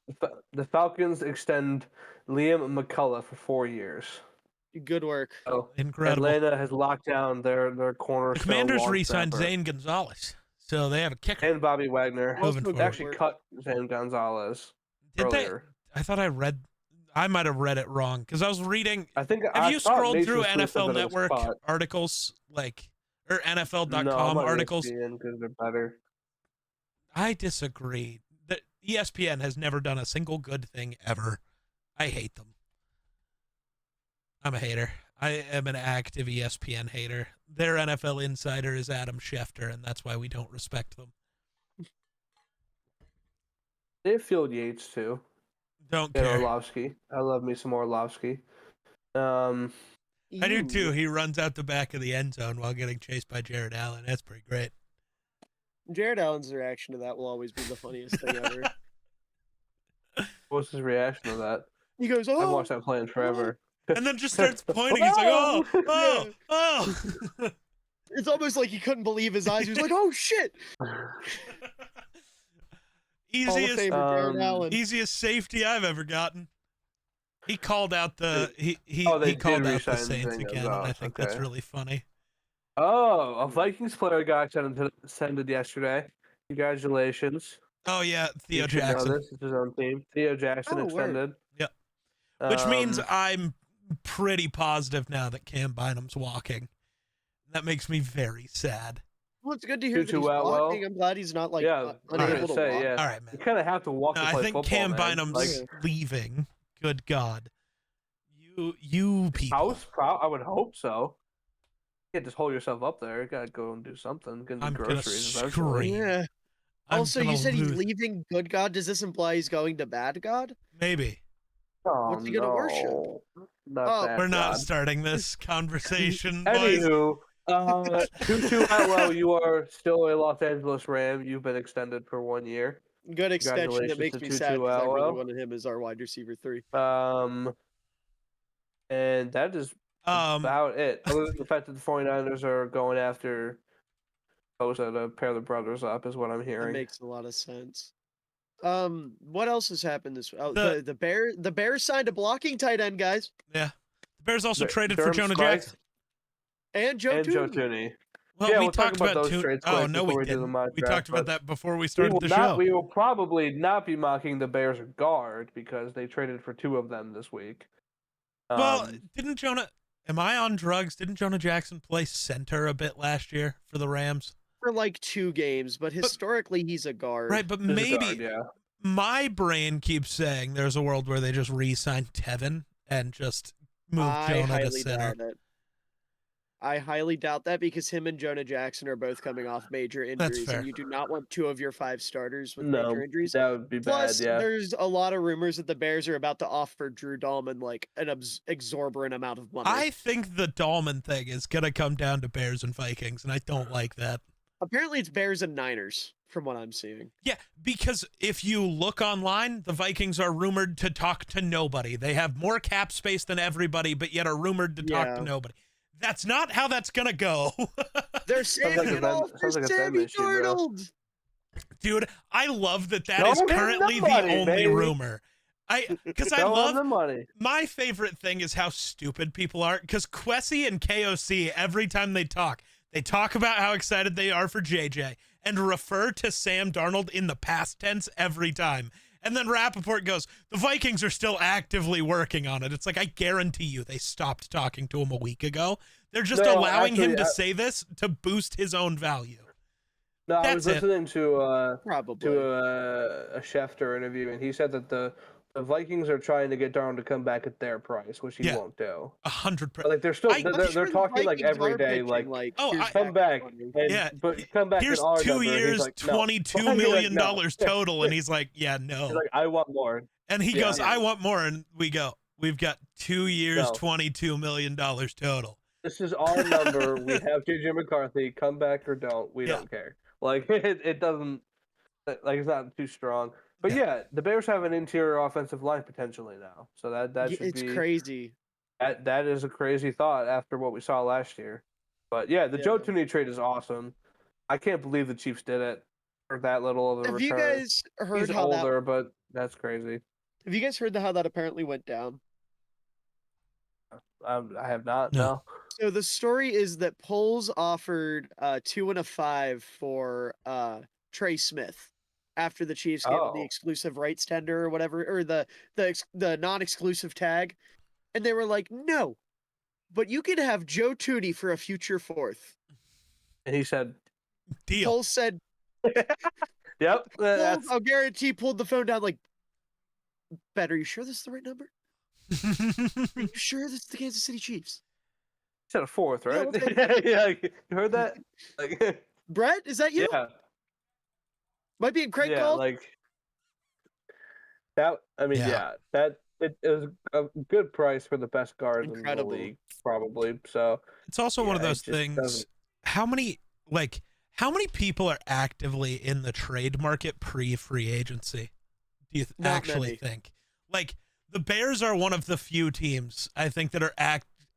The Falcons extend Liam McCullough for 4 years. Good work. So Incredible. Atlanta has locked down their The cornerstone. Commanders long re-signed snapper. Zane Gonzalez, so they have a kicker. And Bobby Wagner. Moving Also They forward. actually cut Zane Gonzalez Did they? earlier. I thought I might have read it wrong because I was reading. I think Have I you thought scrolled Mason through Smith said NFL that it was Network cut. articles, or No, I'm NFL.com on articles? ESPN because they're better. I disagree. The ESPN has never done a single good thing ever. I hate them. I'm a hater. I am an active ESPN hater. Their NFL insider is Adam Schefter, and that's why we don't respect them. They have Field Yates too. Don't And care. Orlovsky. I love me some Orlovsky. I do Ew. too. He runs out the back of the end zone while getting chased by Jared Allen. That's pretty great. Jared Allen's reaction to that will always be the funniest thing ever. What's his reaction to that? He goes, I've "Oh, watched that play forever. And then just starts pointing. He's like, oh, oh, oh. it's almost like he couldn't believe his eyes." He was like, "Oh shit!" Hall of Easiest, Famer Jared um, Allen. easiest safety I've ever gotten. He called out the he Oh, they he called did out the re-sign Saints Zane again, and I Gonzalez, think that's okay. really funny. Oh, a Vikings player got extended yesterday. Congratulations. Oh yeah, Theo You should know Jackson. this. It's his own team. Theo Jackson Oh, word. extended. Yep. Which means Um, I'm pretty positive now that Cam Bynum's walking. That makes me very sad. Well, it's good to hear that Tutu he's Atwell. walking. I'm glad he's not like yeah, unable I was to gonna say, walk. yeah. All right, You man. kind of have to walk No, to I play think football, Cam man. Bynum's Like, leaving. Good God. You people. I would hope so. You can't just hold yourself up there. You gotta go and do something. Get I'm the gonna groceries eventually. scream. Yeah. I'm Also, you gonna said he's lose- leaving Good God. Does this imply he's going to Bad God? Maybe. Oh, What's he gonna worship? no. Not Oh, that We're not God. starting this conversation, boys. Anywho, Tutu Atwell, you are still a Los Angeles Ram. You've been extended for 1 year. Good extension. That Congratulations makes to me Tutu sad because I really Atwell. wanted him as our wide receiver 3. And that is about it. Other than the fact that the 49ers are going after Bosa to pair the brothers up, is what I'm That hearing. makes a lot of sense. What else has happened this? Oh, The- the Bears signed a blocking tight end, guys, Yeah. The Bears also The- traded for Durham Jonah Scripes Jackson. and Joe and Joe Tooney. Tooney. Well, Yeah, we we'll talk talked about about those Toon- trades Oh, quick no, before we we do the didn't. mock We draft, talked about but that before we We started will the not. show. We will probably not be mocking the Bears guard because they traded for 2 of them this week. Well, Um, didn't Jonah? Am I on drugs? Didn't Jonah Jackson play center a bit last year for the Rams? For like 2 games, but historically he's a guard. Right, but this is maybe guard, yeah. my brain keeps saying there's a world where they just re-signed Tevin and just move I Jonah to highly center. doubt it. I highly doubt that because him and Jonah Jackson are both coming off major injuries, fair. and you do not want 2 of your 5 starters with No, major injuries. that would be Plus, bad. Yeah. there's a lot of rumors that the Bears are about to offer Drew Dahlman like an exorbitant amount of money. I think the Dahlman thing is gonna come down to Bears and Vikings, and I don't like that. Apparently, it's Bears and Niners, from what I'm seeing. Yeah, because if you look online, the Vikings are rumored to talk to nobody. They have more cap space than everybody, but yet are rumored to talk to nobody. That's not how that's gonna go. They're saving it all for Sammy Darnold. Dude, I love that is Show him the currently money, the only baby. rumor. Because I Show him love the money. my favorite thing is how stupid people are. Because Kwesi and KOC, every time they talk about how excited they are for JJ and refer to Sam Darnold in the past tense every time. And then Rappaport goes, the Vikings are still actively working on it. It's like, I guarantee you they stopped talking to him a week ago. They're just allowing him to say this to boost his own value. No, I That's was listening to a Schefter interview, and he said that the Vikings are trying to get Darnold to come back at their price, which he won't do. 100%. Like they're still they're talking like every day, like come back, but come back. Here's in our 2 number. years, Like, no. $22 million total, and he's like, yeah, no. He's like, I want more. And he goes, I want more, and we go, we've got 2 years, $22 million total. This is our number. We have JJ McCarthy. Come back or don't. We don't care. Like it doesn't. Like it's not too strong. But yeah, the Bears have an interior offensive line potentially now, so that should it's be crazy. That is a crazy thought after what we saw last year. But yeah, the Joe Thuney trade is awesome. I can't believe the Chiefs did it for that little of a return. Have you guys heard He's how older, but that's crazy. Have you guys heard how that apparently went down? I have not. No. So the story is that Poles offered 2 and a 5 for Trey Smith after the Chiefs gave him the exclusive rights tender or whatever, or the non-exclusive tag, and they were like, no, but you can have Joe Thuney for a future 4th. And he said, deal. Poles said, yep. Poles, I'll guarantee, pulled the phone down like, Bet, are you sure this is the right number? Are you sure this is the Kansas City Chiefs? He said a 4th, right? Yeah, you heard that? Like, Brett, is that you? Yeah. Might be in Craig called? Like that. I mean, that it was a good price for the best guard in the league, probably. So it's also one of those things. How many people are actively in the trade market pre-free agency? Do you actually think? Like the Bears are one of the few teams I think that are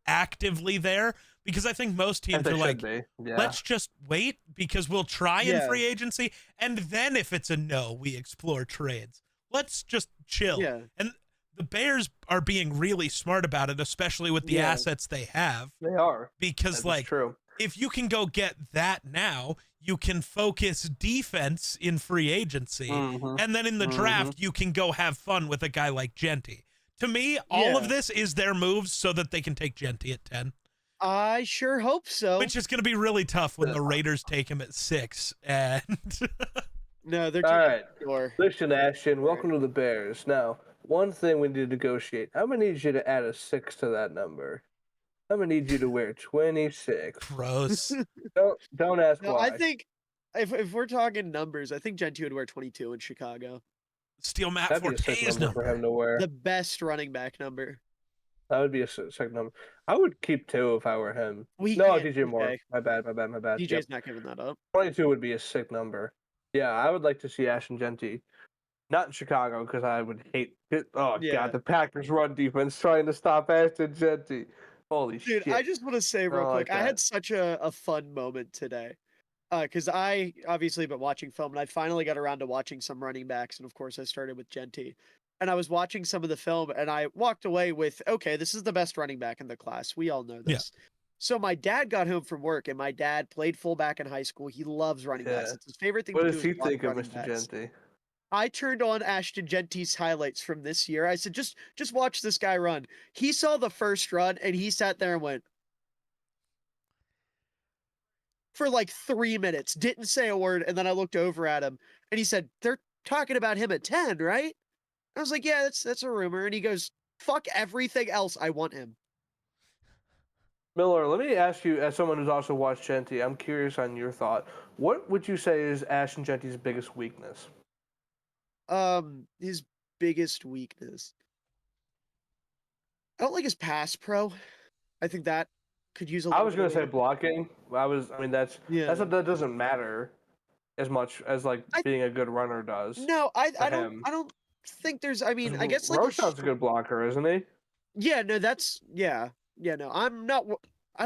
actively there, because I think most teams are like, let's just wait because we'll try in free agency, and then if it's a no, we explore trades. Let's just chill. Yeah. And the Bears are being really smart about it, especially with the assets they have. They are. Because true. If you can go get that now, you can focus defense in free agency, and then in the draft, you can go have fun with a guy like Genty. To me, all of this is their moves so that they can take Genty at 10. I sure hope so. Which is going to be really tough when the Raiders take him at 6. And no, they're all right. Listen, Ashton, welcome to the Bears. Now, one thing we need to negotiate. I'm going to need you to add a 6 to that number. I'm going to need you to wear 26. Gross. Don't ask why. I think if we're talking numbers, I think Genty would wear 22 in Chicago. Steal Matt Forte's number for him to wear. The best running back number. That would be a sick number. I would keep 2 if I were him. DJ Moore. Okay. My bad. DJ's not giving that up. 22 would be a sick number. Yeah, I would like to see Ashton Genty. Not in Chicago, because I would hate it. Oh, God, the Packers run defense trying to stop Ashton Genty. Holy shit. Dude, I just want to say real quick, I had such a fun moment today. Because I obviously been watching film, and I finally got around to watching some running backs, and of course I started with Genty. And I was watching some of the film, and I walked away with, okay, this is the best running back in the class. We all know this. Yeah. So my dad got home from work, and my dad played fullback in high school. He loves running backs. It's his favorite thing to do. What does he think of Mr. Genty? I turned on Ashton Genty's highlights from this year. I said, just watch this guy run. He saw the first run, and he sat there and went, for like 3 minutes, didn't say a word, and then I looked over at him, and he said, they're talking about him at 10, right? I was like, yeah, that's a rumor. And he goes, fuck everything else. I want him. Miller, let me ask you, as someone who's also watched Genty, I'm curious on your thought. What would you say is Ashton Genty's biggest weakness? His biggest weakness. I don't like his pass pro. I think that could use a I little was bit gonna of say work. blocking. I mean, that doesn't matter as much as like I- being a good runner does. No, I him. don't think there's. I mean, I guess like Roshan's a good blocker, isn't he? Yeah, no, that's yeah. No. I'm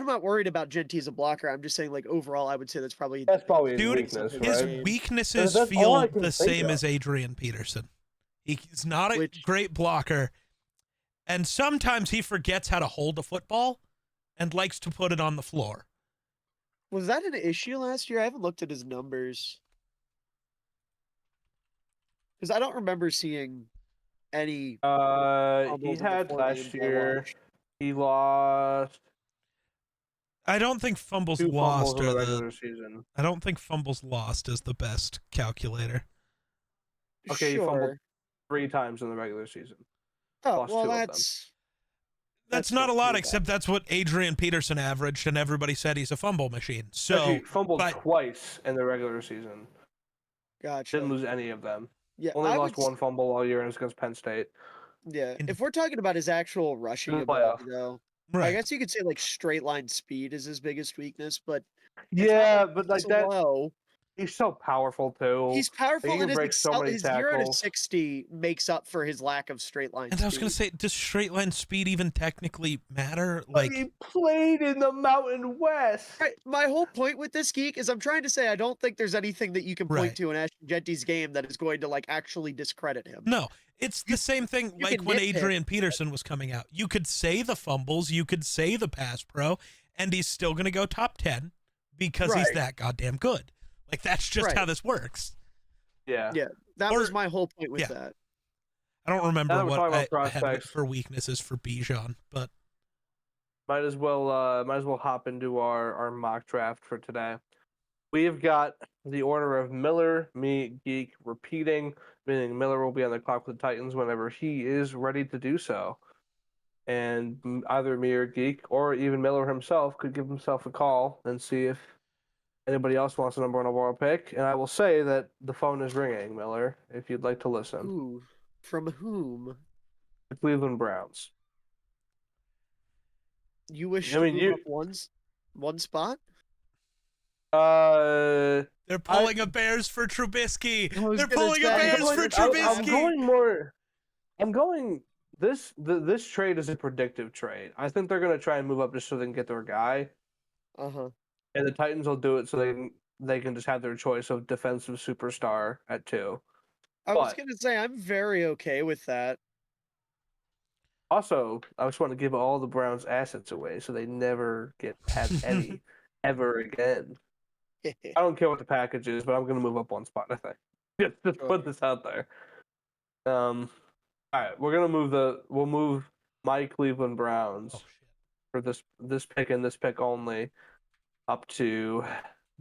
not worried about Genty as a blocker. I'm just saying, like, overall, I would say that's probably That's probably his Dude, weakness, his right? weaknesses That's all I feel can the think same of. as Adrian Peterson. He's not a Which- great blocker, and sometimes he forgets how to hold a football and likes to put it on the floor. Was that an issue last year? I haven't looked at his numbers. Because I don't remember seeing any He fumbles in the had 4 last games I year. watched. He lost I don't think fumbles 2 fumbles lost in are the the. regular season. I don't think fumbles lost is the best calculator. Okay, he fumbled Sure. 3 times in the regular season. Oh, lost well, 2 of them. that's That's That's not a not lot, too bad. except that's what Adrian Peterson averaged, and everybody said he's a fumble machine. So Actually, fumbled but- twice in the regular season. gotcha. Didn't lose any of them. Yeah, Only I lost would. 1 fumble all year, and it's against Penn State. Yeah, In- if we're talking about his actual rushing In the ability, playoff. though, right. I guess you could say like straight line speed is his biggest weakness. But it's not Yeah, like but he's like that, slow. he's so powerful too. He's powerful, he can and break so many his 0 to tackles. 60 makes up for his lack of straight line. And I was gonna say, does straight line speed even technically matter? Like, he played in the Mountain West. Right, my whole point with this geek is I'm trying to say I don't think there's anything that you can point Right. to in Ashton Genty's game that is going to like actually discredit him. no, it's the same thing. you Like can when nitpick, Adrian Peterson was coming out, you could say the fumbles, you could say the pass pro, and he's still gonna go top 10 because he's Right. that goddamn good. Like that's just Right. how this works. Yeah. Yeah, that Or- was my whole point with yeah. that. I don't remember Now that we're what talking I about had prospects. for weaknesses for Bijan, but Might as well hop into our mock draft for today. We've got the order of Miller, me, Geek repeating, meaning Miller will be on the clock with the Titans whenever he is ready to do so. And either me or Geek, or even Miller himself, could give himself a call and see if anybody else wants a number 1 overall pick. And I will say that the phone is ringing, Miller, if you'd like to listen. Ooh, from whom? The Cleveland Browns. You wish I to mean, move you- up one spot? they're pulling a Bears for Trubisky. I was They're gonna pulling a say- Bears for Trubisky. I'm going. This trade is a predictive trade. I think they're going to try and move up just so they can get their guy, Uh-huh. and the Titans will do it so they can just have their choice of defensive superstar at 2. I was But- gonna say I'm very okay with that. Also, I just want to give all the Browns assets away so they never have any ever again. I don't care what the package is, but I'm going to move up 1 spot. I think just put this out there. All right, we'll move my Cleveland Browns Oh, shit. for this pick and this pick only up to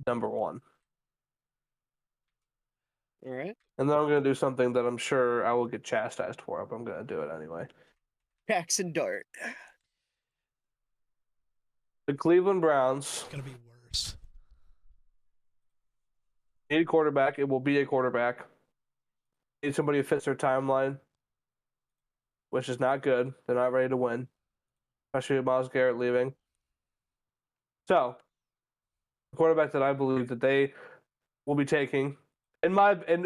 number 1. All right. And then I'm going to do something that I'm sure I will get chastised for, but I'm going to do it anyway. Jackson Dart. The Cleveland Browns It's gonna be worse. need a quarterback. It will be a quarterback. Need somebody who fits their timeline, which is not good. They're not ready to win, especially with Myles Garrett leaving. So, the quarterback that I believe that they will be taking, and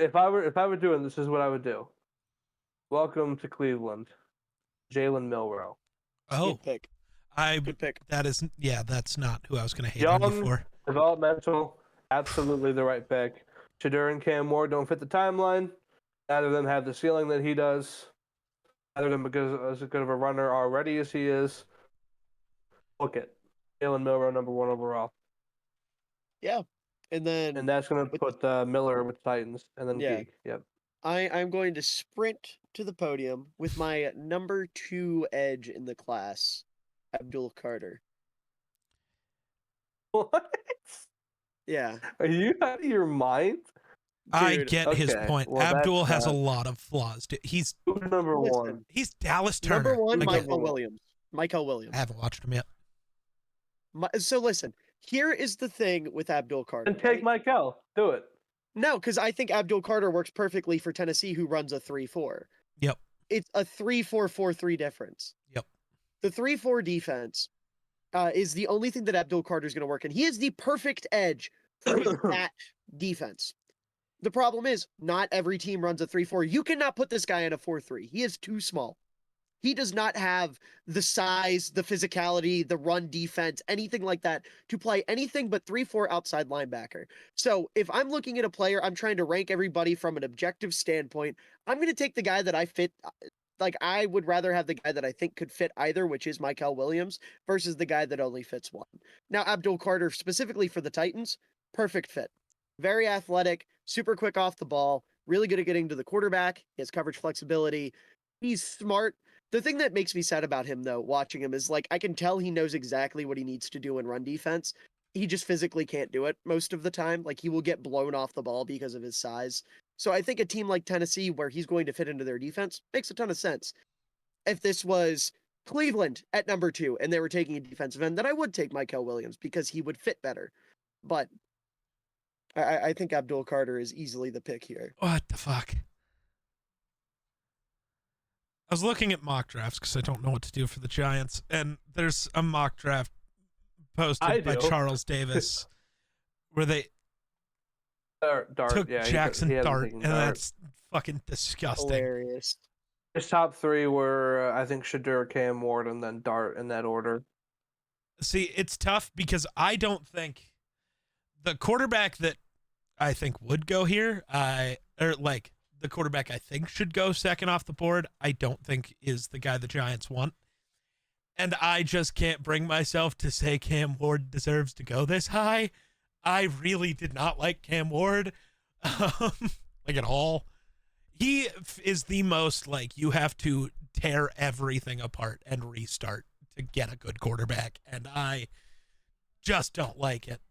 if I were doing this, is what I would do. Welcome to Cleveland, Jalen Milroe. Oh, Good pick. I Good pick. that's not who I was gonna hate on Young, before. developmental, absolutely the right pick. Shadur and Cam Moore don't fit the timeline. Neither of them have the ceiling that he does. Neither of them because as good of a runner already as he is. Look it, Jalen Milroe, number 1 overall, And then and that's going to With- put Miller with Titans, and then Yeah. Geek. Yep. I'm going to sprint to the podium with my number 2 edge in the class, Abdul Carter. What? Yeah. Are you out of your mind? I Dude, get his okay, point. well, Abdul that's has a not- lot of flaws. Dude. He's Who's number one? Dallas Turner. number one, Again. Michael Williams. Michael Williams. I haven't watched him yet. So listen, here is the thing with Abdul Carter. And take right? Michael. Do it. No, because I think Abdul Carter works perfectly for Tennessee, who runs a 3-4. Yep. It's a 3-4-4-3 difference. Yep. The 3-4 defense is the only thing that Abdul Carter is going to work in. He is the perfect edge for that defense. The problem is, not every team runs a 3-4. You cannot put this guy in a 4-3. He is too small. He does not have the size, the physicality, the run defense, anything like that to play anything but 3-4 outside linebacker. So if I'm looking at a player, I'm trying to rank everybody from an objective standpoint. I'm going to take the guy that I fit. Like, I would rather have the guy that I think could fit either, which is Michael Williams, versus the guy that only fits one. Now, Abdul Carter, specifically for the Titans, perfect fit. Very athletic, super quick off the ball, really good at getting to the quarterback. He has coverage flexibility. He's smart. The thing that makes me sad about him, though, watching him, is like I can tell he knows exactly what he needs to do in run defense. He just physically can't do it most of the time. Like, he will get blown off the ball because of his size. So I think a team like Tennessee, where he's going to fit into their defense, makes a ton of sense. If this was Cleveland at number 2 and they were taking a defensive end, then I would take Michael Williams because he would fit better. But I think Abdul Carter is easily the pick here. What the fuck? I was looking at mock drafts because I don't know what to do for the Giants, and there's a mock draft posted by Charles Davis where they Dart, took yeah, Jackson he hasn't Dart, taken and Dart. that's fucking disgusting. Hilarious. His top 3 were, I think, Shadur, Cam Ward, and then Dart in that order. See, it's tough because I don't think the quarterback that I think would go here, the quarterback I think should go second off the board, I don't think is the guy the Giants want. And I just can't bring myself to say Cam Ward deserves to go this high. I really did not like Cam Ward, like at all. He is the most like you have to tear everything apart and restart to get a good quarterback, and I just don't like it.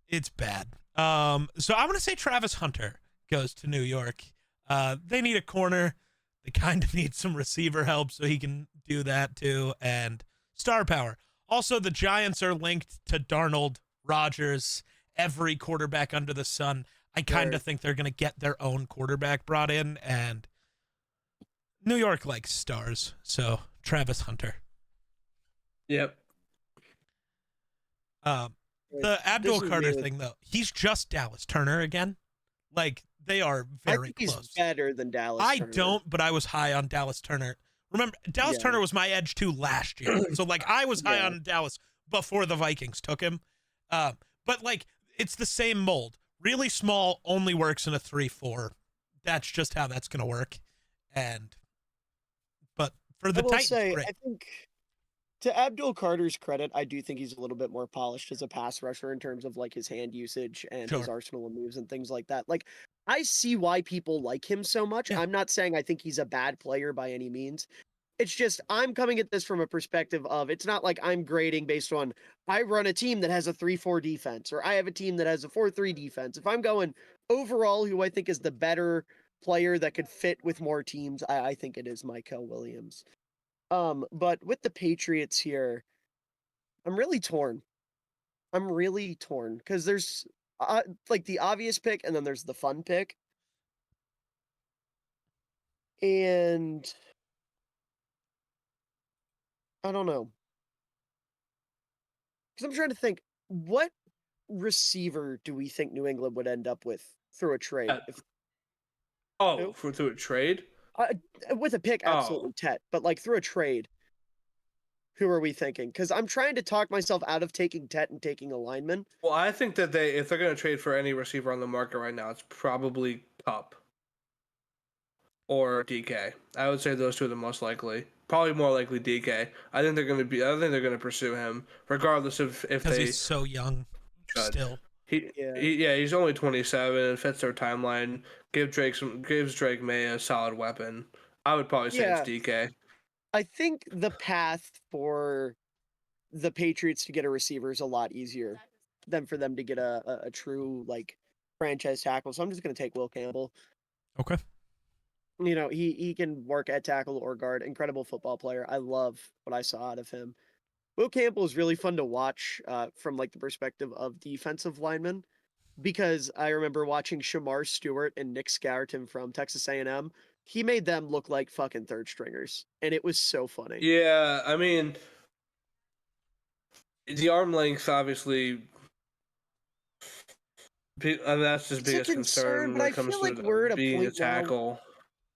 It's bad. So I'm gonna say Travis Hunter goes to New York. They need a corner. They kind of need some receiver help so he can do that too, and star power. Also, the Giants are linked to Darnold, Rodgers, every quarterback under the sun. I kind of think they're going to get their own quarterback brought in, and New York likes stars, so Travis Hunter. Yep. The Abdul Carter thing, though, he's just Dallas Turner again. Like, they are very I think close. He's better than Dallas I Turner. don't, but I was high on Dallas Turner. Remember, Dallas Turner was my edge too last year. So, like, I was high on Dallas before the Vikings took him. But, like, it's the same mold. Really small, only works in a 3-4. That's just how that's going to work. But for the Titans, great. I think to Abdul Carter's credit, I do think he's a little bit more polished as a pass rusher in terms of like his hand usage and his arsenal of moves and things like that. Like, I see why people like him so much. Yeah. I'm not saying I think he's a bad player by any means. It's just I'm coming at this from a perspective of it's not like I'm grading based on I run a team that has a 3-4 defense or I have a team that has a 4-3 defense. If I'm going overall who I think is the better player that could fit with more teams, I think it is Michael Williams. But with the Patriots here, I'm really torn. Because there's like the obvious pick and then there's the fun pick. And I don't know. Because I'm trying to think, what receiver do we think New England would end up with through a trade? Through a trade? With a pick, absolutely Tet. But like through a trade, who are we thinking? Because I'm trying to talk myself out of taking Tet and taking a lineman. Well, I think that if they're going to trade for any receiver on the market right now, it's probably Kupp or DK. I would say those two are the most likely. Probably more likely DK. I think they're going to pursue him, regardless of if because he's so young still. He's only 27 and fits their gives Drake May a solid weapon. I would probably say it's DK. I think the path for the Patriots to get a receiver is a lot easier than for them to get a true like franchise tackle, so I'm just going to take Will Campbell. Okay. You know, he can work at tackle or guard. Incredible football player. I love what I saw out of him. Will Campbell is really fun to watch from like the perspective of defensive linemen, because I remember watching Shamar Stewart and Nick Scourton from Texas A&M. He made them look like fucking third stringers, and it was so funny. Yeah, I mean, the arm length obviously. I mean, that's his It's a biggest concern, concern but when I it comes feel like to we're at a being a point now. tackle.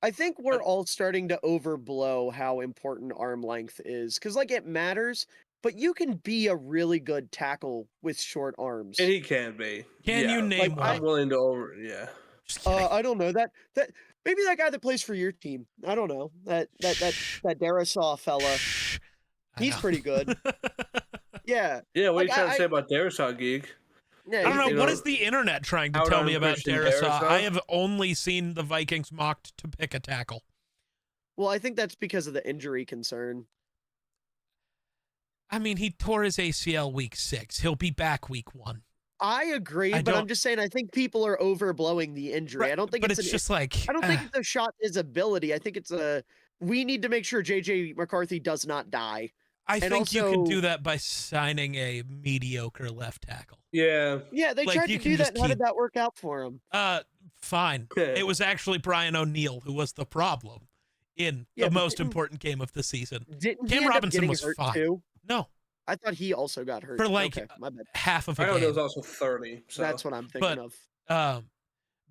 I think we're all starting to overblow how important arm length is, because like it matters, but you can be a really good tackle with short arms. And he can be. Can you name like, one? I'm willing to over. Yeah. Just kidding. I don't know that maybe that guy that plays for your team. I don't know that Darisaw fella. I He's know. pretty good. Yeah. Yeah, what are you Like, trying to say about Darisaw, Geek? Yeah. I don't know. You What know, is the internet trying to out tell on me about Christian Darisaw? Darrisaw? I have only seen the Vikings mocked to pick a tackle. Well, I think that's because of the injury concern. I mean, he tore his ACL week 6. He'll be back week 1. I agree, I but I'm don't- just saying I think people are overblowing the injury. Right, I don't think but it's just like I don't think it's a shot at his ability. I think it's we need to make sure JJ McCarthy does not die. I and think you can also- do that by signing a mediocre left tackle. Yeah. Yeah, they Like, tried you to can do that. just And how keep- did that work out for him? Fine. It was actually Brian O'Neill who was the problem in Yeah, the but most didn't- important game of the season. Didn't Cam he end Robinson up getting was hurt fine. too? No, I thought he also got hurt. For, like, okay, my bad. half of I a know game. there was also 30. So. That's what I'm thinking But- of.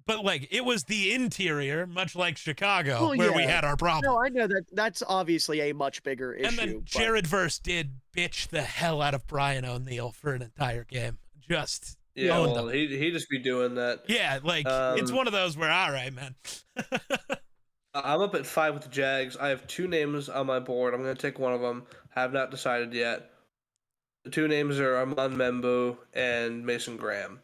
But like it was the interior, much like Chicago, Well, where we yeah. had our problem. No, I know that. That's obviously a much bigger issue. And then but- Jared Verse did bitch the hell out of Brian O'Neill for an entire game. Just Yeah, owned well, him. he just be doing that. Yeah, like it's Um, one of those where all right, man. I'm up at 5 with the Jags. I have 2 names on my board. I'm going to take one of them. Have not decided yet. The 2 names are Armand Membu and Mason Graham.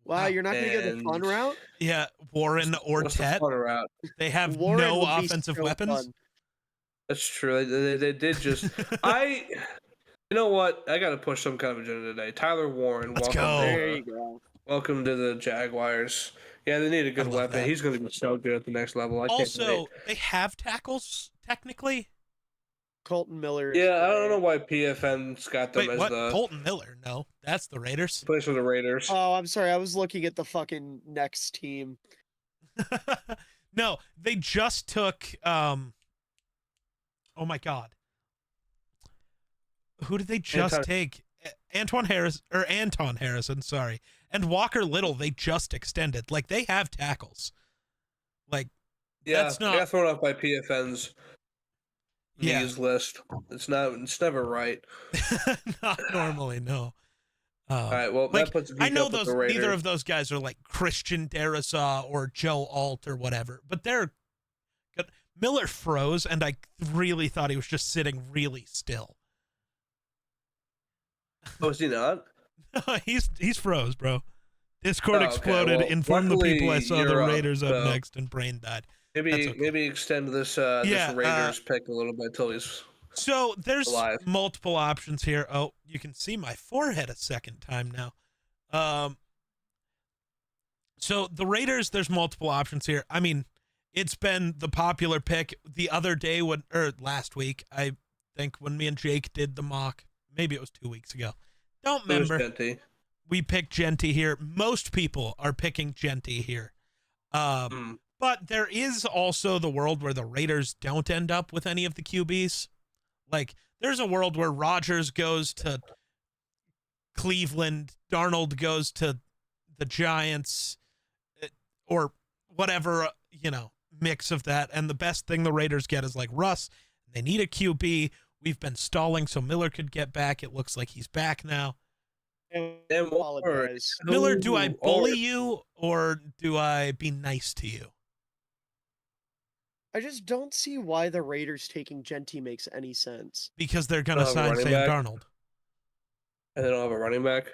wow, you're not going to go the fun and- route. Yeah, Warren or What's the Tet, fun route? they have Warren no would be offensive so weapons. fun. That's true. They did just. You know what? I got to push some kind of agenda today. Tyler Warren, Let's welcome. go. There you go. Welcome to the Jaguars. Yeah, they need a good love weapon. that. He's going to be so good at the next level. I can't Also, wait. they have tackles technically. Colton Miller. is Yeah, I don't great. know why PFN's got them Wait, as what? the Colton Miller? No, that's the Raiders. place for the Raiders. Oh, I'm sorry. I was looking at the fucking next team. No, they just took oh my god. Who did they just Anton- take? Anton Harrison, sorry. And Walker Little they just extended. Like they have tackles. Like Yeah, that's I not- got thrown off by PFN's Yeah. news list. It's never right. not normally, no. All right, well like, that puts I Geek know up with those the Raiders. neither of those guys are like Christian Darisaw or Joe Alt or whatever, but they're good. Miller froze and I really thought he was just sitting really still. Oh, is he not? he's froze, bro. Discord Oh, okay. exploded. Well, Informed the people I luckily saw the you're up, Raiders up so- next and brain died. That's Maybe okay. maybe extend this Yeah, this Raiders pick a little bit till he's So there's Alive. multiple options here. Oh, you can see my forehead a second time now. So the Raiders, there's multiple options here. I mean, it's been the popular pick the other day last week, I think when me and Jake did the mock. Maybe it was 2 weeks ago. Don't remember. Genty. We picked Genty here. Most people are picking Genty here. But there is also the world where the Raiders don't end up with any of the QBs. Like, there's a world where Rodgers goes to Cleveland, Darnold goes to the Giants, or whatever, mix of that. And the best thing the Raiders get is like Russ. They need a QB. We've been stalling so Miller could get back. It looks like he's back now. And Apologize. Miller, do I bully or- you or do I be nice to you? I just don't see why the Raiders taking Genty makes any sense. Because they're going to Have a sign running Sam back? Darnold. And they don't have a running back.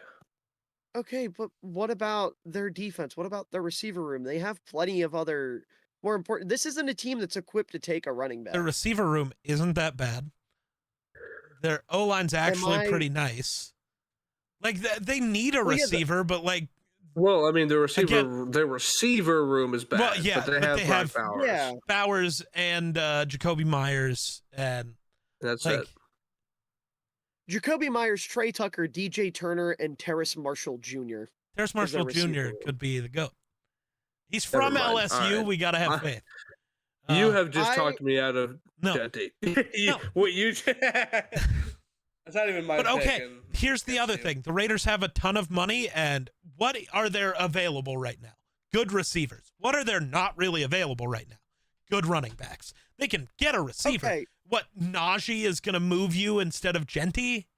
Okay, but what about their defense? What about their receiver room? They have plenty of other more important. This isn't a team that's equipped to take a running back. Their receiver room isn't that bad. Their O-line's actually I- pretty nice. Like, they need a Well, yeah, receiver, but, like, Well, I mean, the Again- receiver room is bad. Well, yeah, but they have Brock Bowers. Yeah. Bowers and Jacoby Myers, and That's like it. Jacoby Myers, Trey Tucker, DJ Turner, and Terrace Marshall Jr. Terrace their Marshall receiver Jr. room. could be the GOAT. He's Never from mind. LSU. All right. We gotta have faith. You have just I- talked me out of no, Jetty. No. What you? That's not even my. but pick, okay. and Here's the against other you. thing: the Raiders have a ton of money, and what are there available right now? Good receivers. What are there not really available right now? Good running backs. They can get a receiver. Okay. What, Najee is going to move you instead of Genty?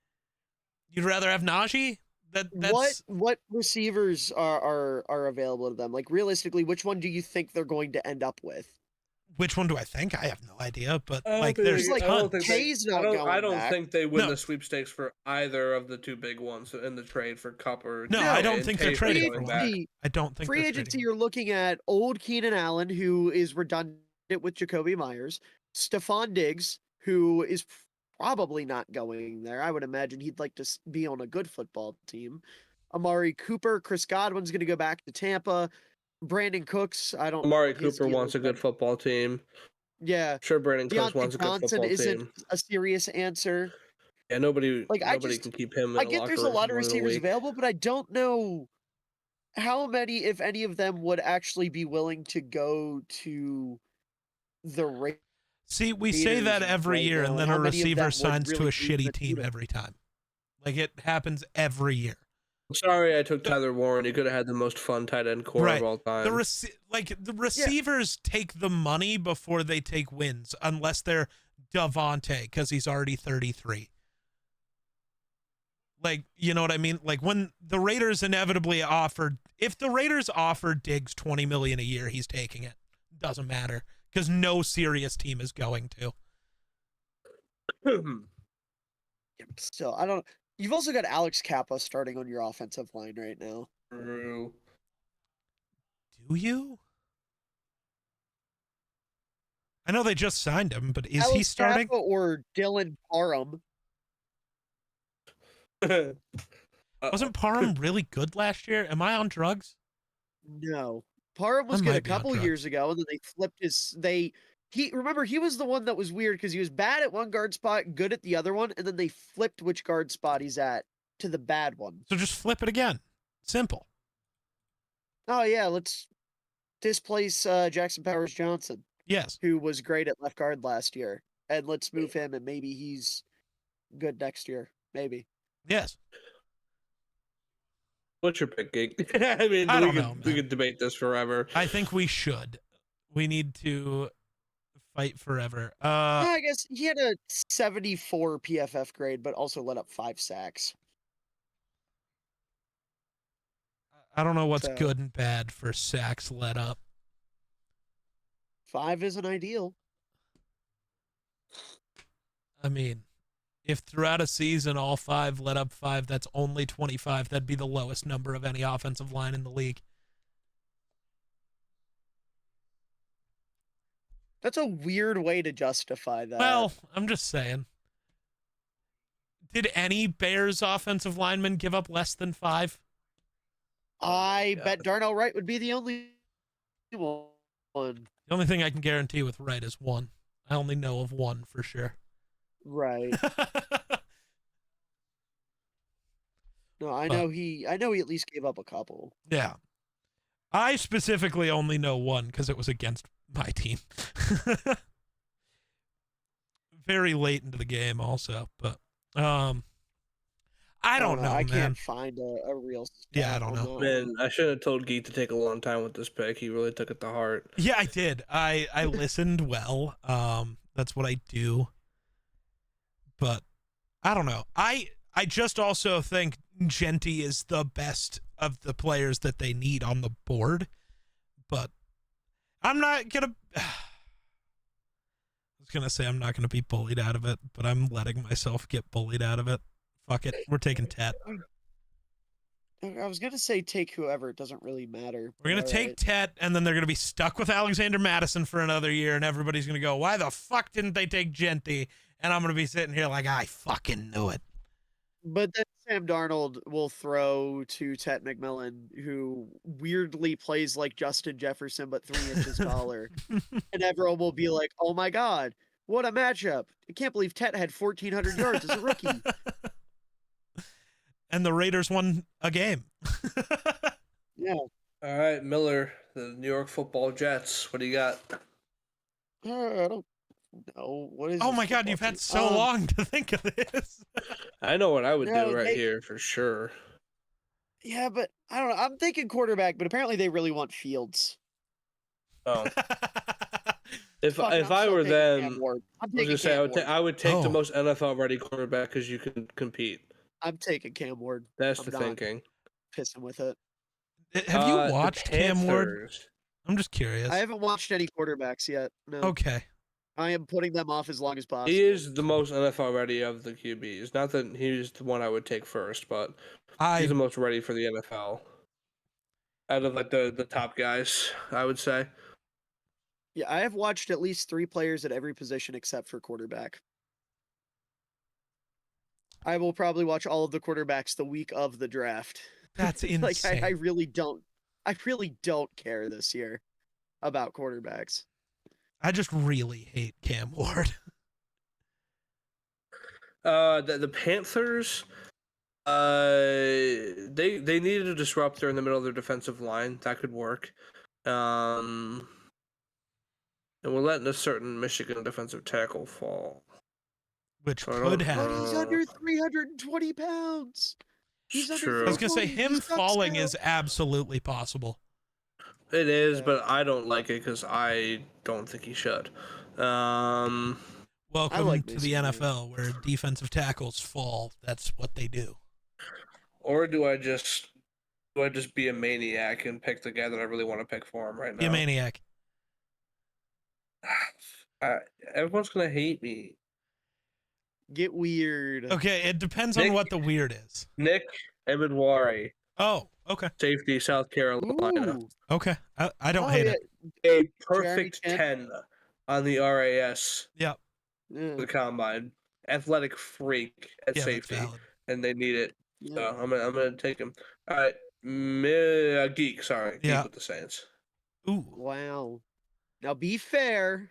You'd rather have Najee? That's What receivers are available to them? Like realistically, which one do you think they're going to end up with? which one do I think? I have no idea, but I don't like think there's they- I tons. don't think they- Kay's not I going don't back. think they win No. the sweepstakes for either of the two big ones in the trade for Cup or. No, I don't and think they're Kay's trading going for back. one. I don't think Free they're agency, trading. you're looking at old Keenan Allen, who is redundant with Jacoby Myers, Stephon Diggs, who is probably not going there. I would imagine he'd like to be on a good football team. Amari Cooper, Chris Godwin's going to go back to Tampa. Brandon Cooks, I don't. Amari know his Cooper deal wants is, a good but football team. Yeah, Sure, Brandon Cooks wants Deontay a good Johnson football isn't team. a serious answer. Yeah, nobody I can keep him in I the get locker there's a room lot for of more than a receivers week. available, but I don't know how many, if any of them, would actually be willing to go to the Raiders. See, we say that Raiders every right year, now, and and then how a many of receiver them would signs to really a be shitty the team team? every time. Like it happens every year. I'm sorry I took Tyler Warren. He could have had the most fun tight end core Right. of all time. The receivers take the money before they take wins, unless they're Davante, because he's already 33. Like, you know what I mean? Like when the Raiders inevitably offered, if the Raiders offered Diggs $20 million a year, he's taking it. Doesn't matter, because no serious team is going to. Yeah, but still, I don't. You've also got Alex Kappa starting on your offensive line right now. True. Do you? I know they just signed him, but is he Alex starting? Kappa or Dylan Parham? Wasn't Parham really good last year? Am I on drugs? No, Parham was I good a might be on couple drugs. years ago, and then they flipped his. He was the one that was weird because he was bad at one guard spot, good at the other one, and then they flipped which guard spot he's at to the bad one. So just flip it again. Simple. Oh yeah, let's displace Jackson Powers Johnson, Yes. who was great at left guard last year, and let's move him, and maybe he's good next year. Maybe. Yes. What's your pick, Geek? I mean, I we don't could, know, we man. could debate this forever. I think we should. We need to fight forever. I guess he had a 74 PFF grade, but also let up 5 sacks. I don't know what's So- good and bad for sacks let up. 5 isn't ideal. I mean, if throughout a season all 5 let up 5, that's only 25. That'd be the lowest number of any offensive line in the league. That's a weird way to justify that. Well, I'm just saying. Did any Bears offensive lineman give up less than 5? I bet Darnell Wright would be the only one. The only thing I can guarantee with Wright is 1. I only know of 1 for sure. Right. No, I know he at least gave up a couple. Yeah. I specifically only know 1 because it was against my team. Very late into the game also, but I don't know, I man. can't find a real Yeah, I stat don't on know. that one. Man, I should have told Geek to take a long time with this pick. He really took it to heart. Yeah, I did. I listened well. That's what I do. But I don't know. I just also think Genty is the best of the players that they need on the board. But I'm not gonna I was gonna say I'm not gonna be bullied out of it, but I'm letting myself get bullied out of it. Fuck it. We're taking Tet. I was gonna say take whoever. It doesn't really matter. We're going to take Tet, and then they're going to be stuck with Alexander Madison for another year, and everybody's going to go, why the fuck didn't they take Genty? And I'm going to be sitting here like, I fucking knew it. But Sam Darnold will throw to Ted McMillan, who weirdly plays like Justin Jefferson but 3 inches taller, and everyone will be like, "Oh my god, what a matchup! I can't believe Ted had 1,400 yards as a rookie." And the Raiders won a game. Yeah. All right, Miller, the New York Football Jets. What do you got? I don't know. What is Oh this my god, football you've had team? so long to think of this. I know what I would No, do right they- here for sure. Yeah, but I don't know. I'm thinking quarterback, but apparently they really want Fields. Oh, if Fuck it, if I'm I still were taking Cam them, Ward. I'm I was taking gonna say Cam Ward. I would take the Oh. most NFL ready quarterback because you can compete. I'm taking Cam Ward. That's I'm the not thinking. pissing with it. Have you The watched Cam Ward? Panthers. I'm just curious. I haven't watched any quarterbacks yet. No. Okay. I am putting them off as long as possible. He is the most NFL ready of the QBs. Not that he's the one I would take first, but he's the most ready for the NFL. Out of like the top guys, I would say. Yeah, I have watched at least 3 players at every position except for quarterback. I will probably watch all of the quarterbacks the week of the draft. That's Like insane. I really don't care this year about quarterbacks. I just really hate Cam Ward. The Panthers, they needed a disruptor in the middle of their defensive line. That could work. And we're letting a certain Michigan defensive tackle fall. Which I don't could know. But happen. he's under 320 pounds. He's It's under true. I was gonna say 320. He him sucks falling now. is absolutely possible. It is, Yeah. but I don't like it because I don't think he should. Welcome like to Mason the Graham. NFL where defensive tackles fall. That's what they do. Or do I just be a maniac and pick the guy that I really want to pick for him right Be a now? maniac. Everyone's gonna hate me. Get weird. Okay, it depends on Nick- what the weird is. Nick Emenwari, Oh, okay. safety, South Carolina. Ooh. Okay. I don't Oh, hate yeah. it. A perfect Jeremy 10 on the RAS Yep. Yeah. the combine. Athletic freak at Yeah, that's safety, valid. and they need it. Yeah. So I'm gonna take him. All right, Geek. Sorry, Yeah. Geek with the Saints. Ooh, Wow. Now be fair.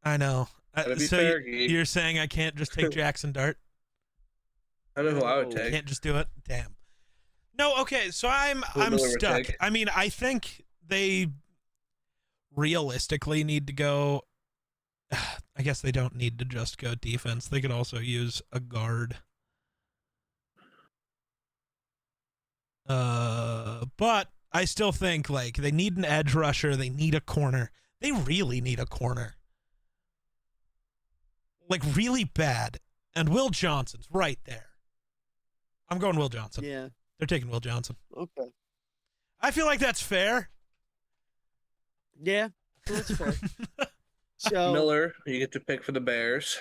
I know. Gotta be So fair, Geek. you're saying I can't just take Jackson Dart? I know who I would No. take. Can't just do it? Damn. No, okay, so I'm Who Miller would stuck. take. I mean, I think they realistically need to go. I guess they don't need to just go defense. They could also use a guard. But I still think like they need an edge rusher. They need a corner. They really need a corner. Like really bad. And Will Johnson's right there. I'm going Will Johnson. Yeah. They're taking Will Johnson. Okay. I feel like that's fair. Yeah. That's fair. So Miller, you get to pick for the Bears.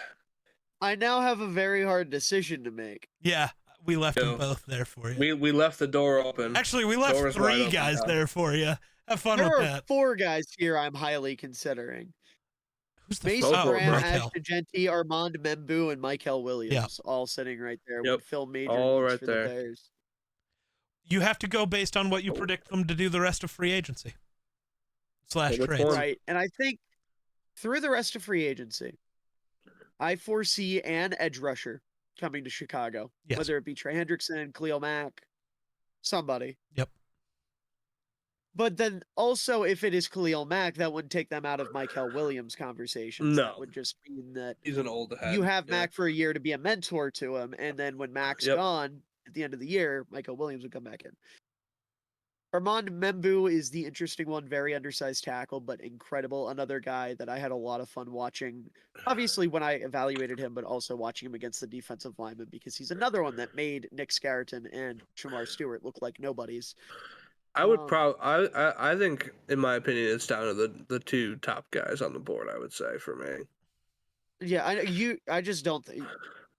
I now have a very hard decision to make. Yeah, we left them Yo. both there for you. We left the door open. Actually, we left Door is wide 3 open guys now. there for you. Have fun There with are that. 4 guys here I'm highly considering. Who's the Mason Oh, Graham, Michael. Ashton Genty, Armand Membu, and Michael Williams, all sitting right there. Yep. Would fill major All needs right for there. the Bears. You have to go based on what you predict them to do the rest of free agency. / Which trades. one? Right. And I think through the rest of free agency, I foresee an edge rusher coming to Chicago. Yes. Whether it be Trey Hendrickson, Khalil Mack, somebody. Yep. But then also, if it is Khalil Mack, that wouldn't take them out of Michael Williams conversations. No. That would just mean that He's an old head. you have yeah. Mack for a year to be a mentor to him, and then when Mack's Yep. gone at the end of the year, Michael Williams would come back in. Armand Membu is the interesting one, very undersized tackle, but incredible. Another guy that I had a lot of fun watching, obviously when I evaluated him, but also watching him against the defensive lineman because he's another one that made Nick Scarton and Shamar Stewart look like nobodies. I would Um, I think, in my opinion, it's down to the 2 top guys on the board. I would say for me. Yeah, I just don't think.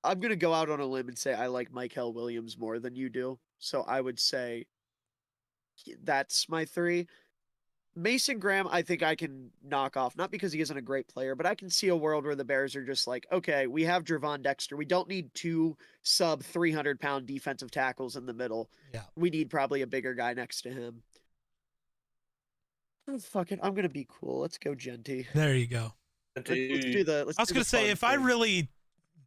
I'm gonna go out on a limb and say I like Michael Williams more than you do. So I would say that's my 3. Mason Graham, I think I can knock off, not because he isn't a great player, but I can see a world where the Bears are just like, okay, we have Jervon Dexter. We don't need two sub 300-pound defensive tackles in the middle. Yeah. We need probably a bigger guy next to him. Oh, fuck it. I'm going to be cool. Let's go Genty. There you go. Let's do the. Let's I was do gonna the say, fun if I thing. really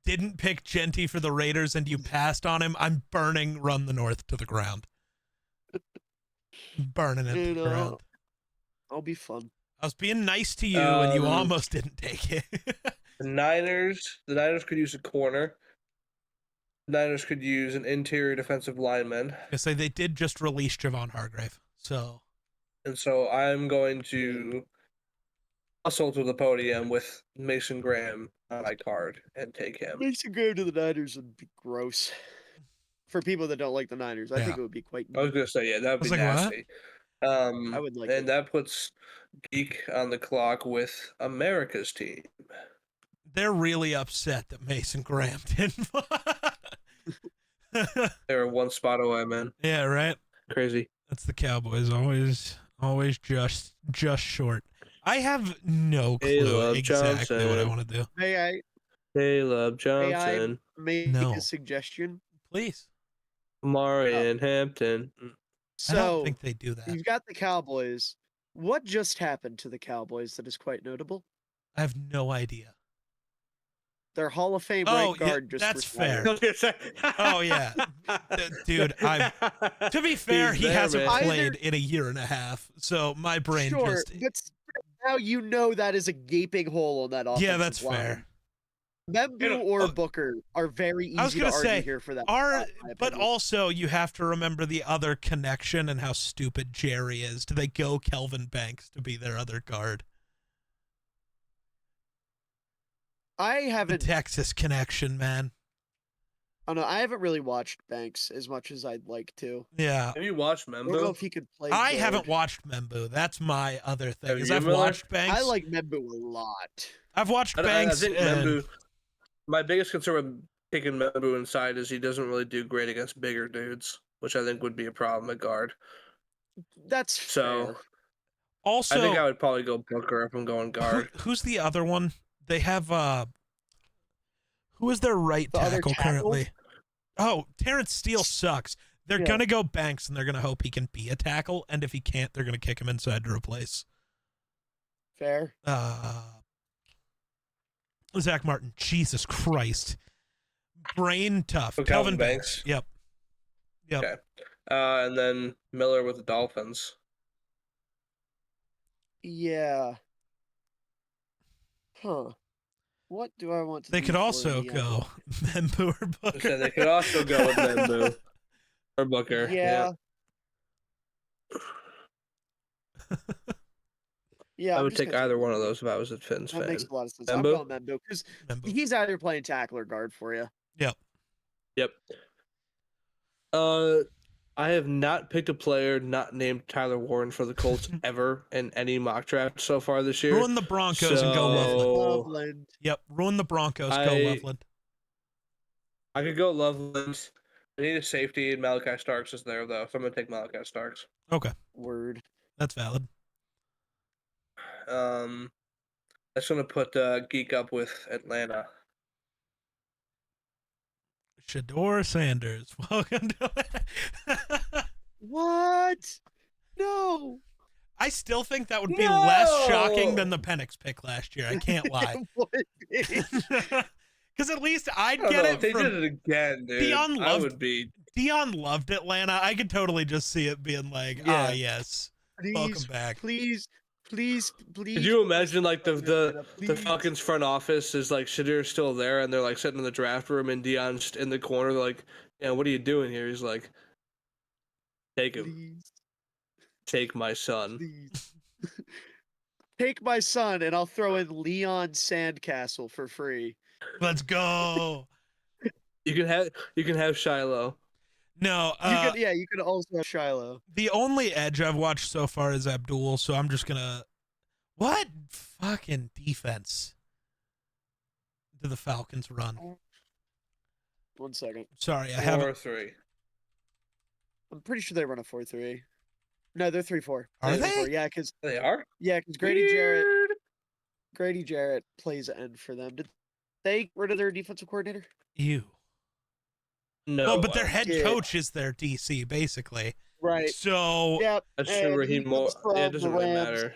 didn't pick Genty for the Raiders and you passed on him, I'm burning Run the North to the ground. Burning it to You the know, ground. I'll be fun. I was being nice to you, and you Um, almost didn't take it. The Niners could use a corner. The Niners could use an interior defensive lineman. I say they did just release Javon Hargrave, so And so I'm going to hustle to the podium with Mason Graham on my card and take him. Mason Graham to the Niners would be gross. For people that don't like the Niners, I think Yeah. it would be quite. I was gonna say, yeah, that would I was be like, what? nasty. I would like and it. that puts Geek on the clock with America's team. they're really upset that Mason Graham didn't. They're one spot away, man. Yeah, right. Crazy. That's the Cowboys. Always just short. I have no clue Caleb exactly what I Johnson. want to do. May I Caleb Johnson, make No. a suggestion? Please. Marion Hampton. I don't So think they do that. you've got the Cowboys. What just happened to the Cowboys that is quite notable? I have no idea. Their Hall of Fame Oh, right yeah, guard just that's retired. fair. Oh, yeah. Dude, to be fair, He's he there, hasn't man. played in a year and a half, so my brain Sure, just. but now you know that is a gaping hole on that offensive Yeah, that's line. fair. Membu or oh, Booker are very easy I was to gonna argue say, here for that. Are spot, in my but opinion. also you have to remember the other connection and how stupid Jerry is. Do they go Kelvin Banks to be their other guard? I The haven't. Texas connection, man. I don't know. I haven't really watched Banks as much as I'd like to. Yeah. Have you watched I don't know Membo? if he could play. I guard. haven't watched Membu. That's my other thing. Have Is you, I've Miller? watched Banks. I like Membu a lot. I've watched I Banks. think and- Membu. My biggest concern with picking Membu inside is he doesn't really do great against bigger dudes, which I think would be a problem at guard. That's So fair. Also, I think I would probably go Booker if I'm going guard. who's the other one? They have who is their right The other tackle tackle? currently? Oh, Terrence Steele sucks. They're Yeah. gonna go Banks and they're gonna hope he can be a tackle, and if he can't, they're gonna kick him inside to replace Fair. Zach Martin. Jesus Christ. Brain tough. Oh, Kelvin Calvin Banks. Banks? Yep. Yep. Okay. And then Miller with the Dolphins. Yeah. Huh. What do I want to They do could for also the, go Membu or I Booker. said they could also go with Membu or Booker. Yeah. Yeah. I I'm would just take gonna either one of those if I was a Finns That fan. makes a lot of sense. I'm Membu? going Membu because Membu. he's either playing tackle or guard for you. Yep. Yep. I have not picked a player not named Tyler Warren for the Colts ever in any mock draft so far this year. Ruin the Broncos and go Loveland. So- Loveland. Yep. Ruin the Broncos. Go I- Loveland. I could go Loveland. I need a safety, and Malachi Starks is there though, so I'm gonna take Malachi Starks. Okay. Word. That's valid. That's gonna put Geek up with Atlanta. Shador Sanders. Welcome to it. What? No. I still think that would be less shocking No! than the Penix pick last year. I can't lie. It would be. Because at least I'd I don't get know, it if they from did it again, dude. Dion I loved- would be. Dion loved Atlanta. I could totally just see it being like, Yeah. ah, yes, Please, welcome back. please, please. Could you imagine like the Please. Falcons front office is like Shadir's still there and they're like sitting in the draft room and Dion's just in the corner. They're like, yeah, what are you doing here? He's like, take him, Please, take my son. please. Take my son, and I'll throw in Leon Sandcastle for free. Let's go. You can have Shiloh. No, You could also have Shiloh. the only edge I've watched so far is Abdul, so I'm just gonna. What fucking defense do the Falcons run? 1 second. Sorry, I haven't. 4-3. I'm pretty sure they run a 4-3. No, they're 3-4. Are They're 3-4. they? They are. Yeah, because Grady Jarrett plays end for them. Did they get rid of their defensive coordinator? You. No. Well, but their head did. coach is their DC, basically. Right. So, Yep. That's and true. he Raheem Moore. comes from It doesn't the really Rams. matter.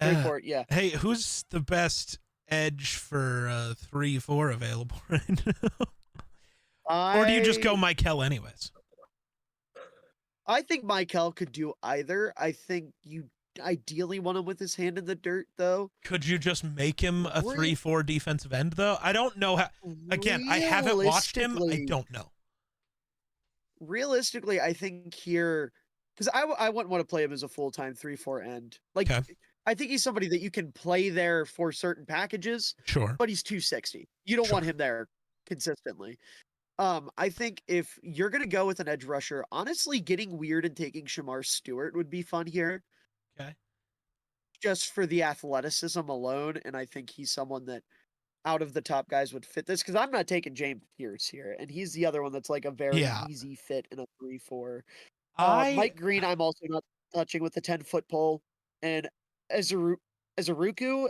3-4. Yeah. hey, who's the best edge for 3-4 available right now? Or do you just go Michael anyways? I think Michael could do either. I think you ideally want him with his hand in the dirt, though. Could you just make him a Re- 3-4 defensive end, though? I don't know how. Again, I haven't watched him. I Realistically- don't know. Realistically, I think here, because I wouldn't want to play him as a full-time 3-4 end. Like, Okay. I think he's somebody that you can play there for certain packages, Sure. but he's 260. You don't want him there consistently. I think if you're gonna go with an edge rusher, honestly, getting weird and taking Shamar Stewart would be fun here. Okay. Just for the athleticism alone, and I think he's someone that out of the top guys would fit this because I'm not taking James Pierce here, and he's the other one that's like a very Yeah. easy fit in a 3-4. I Mike Green, I'm also not touching with the 10-foot pole, and as a Raku,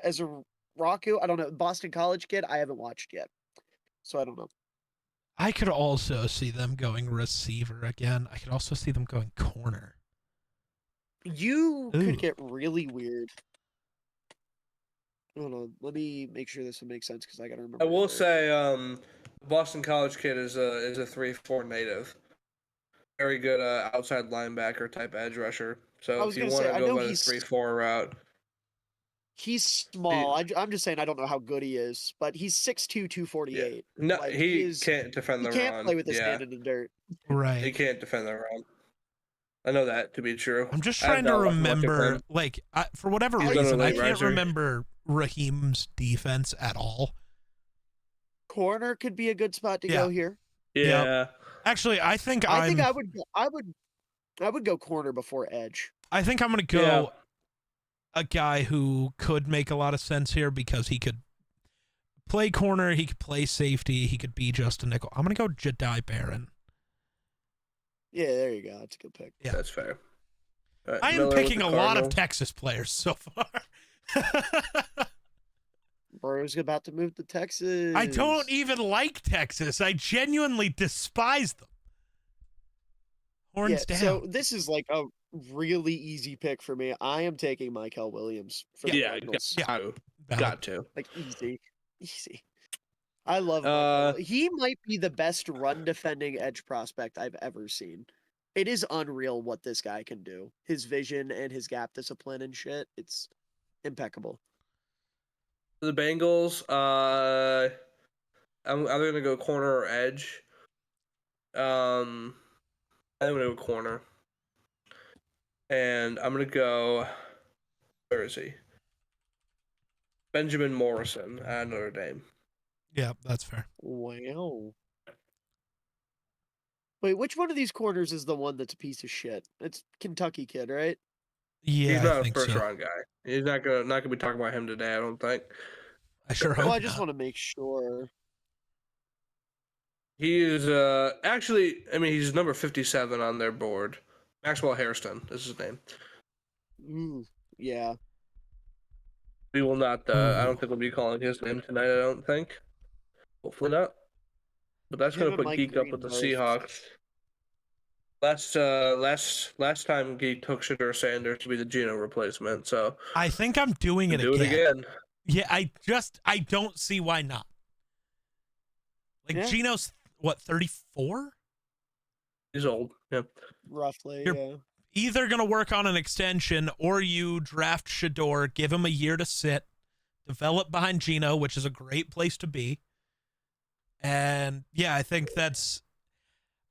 I don't know, Boston College kid, I haven't watched yet, so I don't know. I could also see them going receiver again. I could also see them going corner. You Ooh. could get really weird. Hold on, let me make sure this will make sense because I gotta remember. I will their- say, Boston College kid is a 3-4 native. Very good outside linebacker type edge rusher. I So was if you gonna want say, to I go know by the he's- 3-4 route, He's small. I'm just saying I don't know how good he is, but he's 6'2", 248. no, Like, he can't defend He the can't run. play with his yeah, hand in the dirt. he Right. can't defend the run. I know that to be true. I'm just I have trying to not watched much of remember, him. like, for whatever He's reason, gonna I late can't riser. remember Raheem's defense at all. Corner could be a good spot to Yeah. go here. Yeah. Actually, I think I think I would go corner before edge. I think I'm gonna go Yeah. a guy who could make a lot of sense here because he could play corner, he could play safety, he could be just a nickel. I'm gonna go Jedi Barron. Yeah, there you go. That's a good pick. Yeah. That's fair. All right, I am Miller with picking the a lot of Cardinals. Texas players so far. Bro's about to move to Texas. I don't even like Texas. I genuinely despise them. Horns down. So this is like a really easy pick for me. I am taking Michael Williams for the Yeah, Cardinals. got, Valid. got to. Like easy. I love Uh, Michael. He might be the best run defending edge prospect I've ever seen. It is unreal what this guy can do. His vision and his gap discipline and shit. It's impeccable. The Bengals, I'm either gonna go corner or edge. I'm gonna go corner, and I'm gonna go. Where is he? Benjamin Morrison at Notre Dame. Yeah, that's fair. Wow. Wait, which one of these corners is the one that's a piece of shit? It's Kentucky kid, right? Yeah, He's I not a think first so. round guy. He's not gonna be talking about him today. I don't think. I sure hope Well, I just not. want to make sure. He is actually. I mean, he's number 57 on their board. Maxwell Hairston is his name. Yeah. We will not. I Ooh. don't think we'll be calling his name tonight. I don't think. Hopefully not. But that's Him gonna and put Mike Geek up Green with the both. Seahawks. Last time Geek took Shedeur Sanders to be the Geno replacement, so I think I'm doing it do again. it again. Yeah, I don't see why not. Like Yeah. Geno's what, 34? He's old. Yeah. Roughly, You're- yeah. Either gonna work on an extension or you draft Shador, give him a year to sit, develop behind Geno, which is a great place to be. And yeah, I think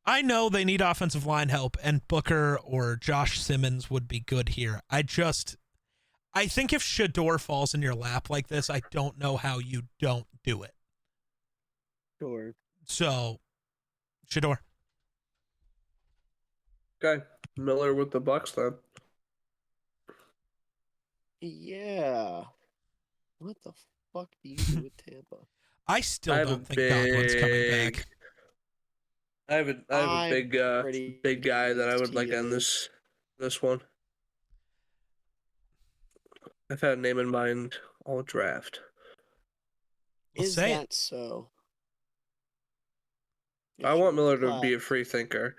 I know they need offensive line help, and Booker or Josh Simmons would be good here. I think if Shador falls in your lap like this, I don't know how you don't do it. Sure. So, Shador. Okay. Miller with the Bucks then. Yeah. What the fuck do you do with Tampa? I still I have don't a think Godwin's coming big- back. I have a I'm big pretty big guy that I would like on TA. this this one. I've had a name in mind all draft. Well, Is say it. that so? I If want you Miller to clap. be a free thinker.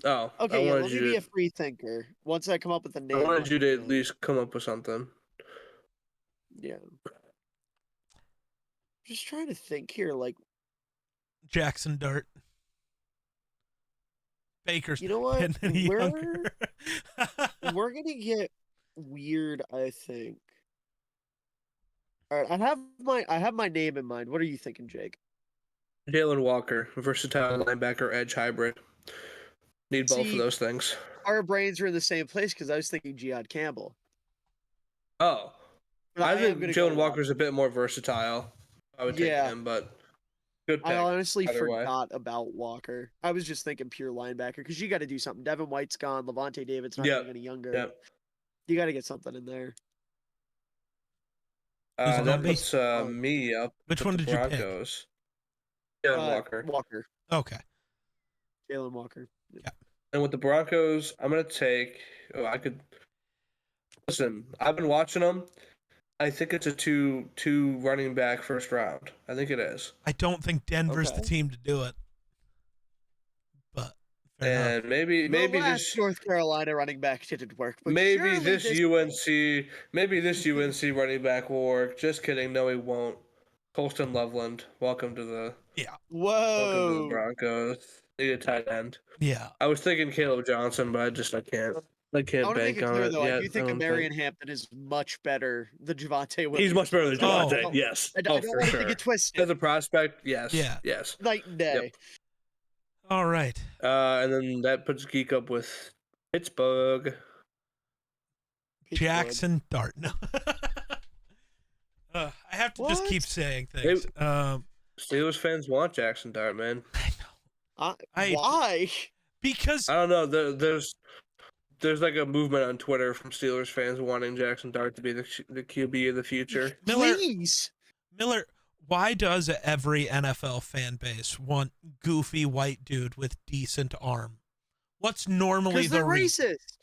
Oh, Okay, yeah, wanted let me you be a free thinker. Once I come up with a I name. wanted you to let at me know. least come up with something. Yeah. Just trying to think here, like, Jackson Dart. Baker's you know not what? getting any We're younger. we're gonna get weird, I think. All right, I have my name in mind. What are you thinking, Jake? Jalen Walker, versatile linebacker, edge hybrid. Need both of See, those things. our brains are in the same place because I was thinking Jihad Campbell. Oh, But I I am think gonna go Jalen Walker's a bit more versatile. I would take Yeah. him, but good I pick. honestly either way. forgot about Walker. I was just thinking pure linebacker because you got to do something. Devin White's gone. Levante David's not Yep, getting any younger. Yep. You got to get something in there. Who's it That gonna be? puts me up. Which with one the did you pick? Broncos. Jalen Walker. Walker. Okay. Jalen Walker. And with the Broncos, I'm gonna take. Oh, I could. Listen, I've been watching them. I think it's a two running back first round. I think it is. I don't think Denver's the Okay. team to do it. But fair enough. And maybe The last this North Carolina running back didn't work. But maybe surely this UNC running back will work. Just kidding. No, he won't. Colston Loveland, welcome to the Whoa. Broncos. Need a tight end. Yeah. I was thinking Caleb Johnson, but I can't. I I can't want to bank make it on clear, it though. yet. I do think don't Marion Hampton is much better than Javante Williams. He's much better than Oh. Javante. Yes. I don't for want sure. to get twisted. As a prospect, yes. Yeah. Yes. Night and day. All right. And then that puts Geek up with Pittsburgh. Jackson Dart. No. I have to just What? keep saying things. Steelers fans want Jackson Dart, man. Why? Because I don't know. There's like a movement on Twitter from Steelers fans wanting Jackson Dart to be the QB of the future. Please. Miller, why does every NFL fan base want goofy white dude with decent arm? What's normally Because the they're racist.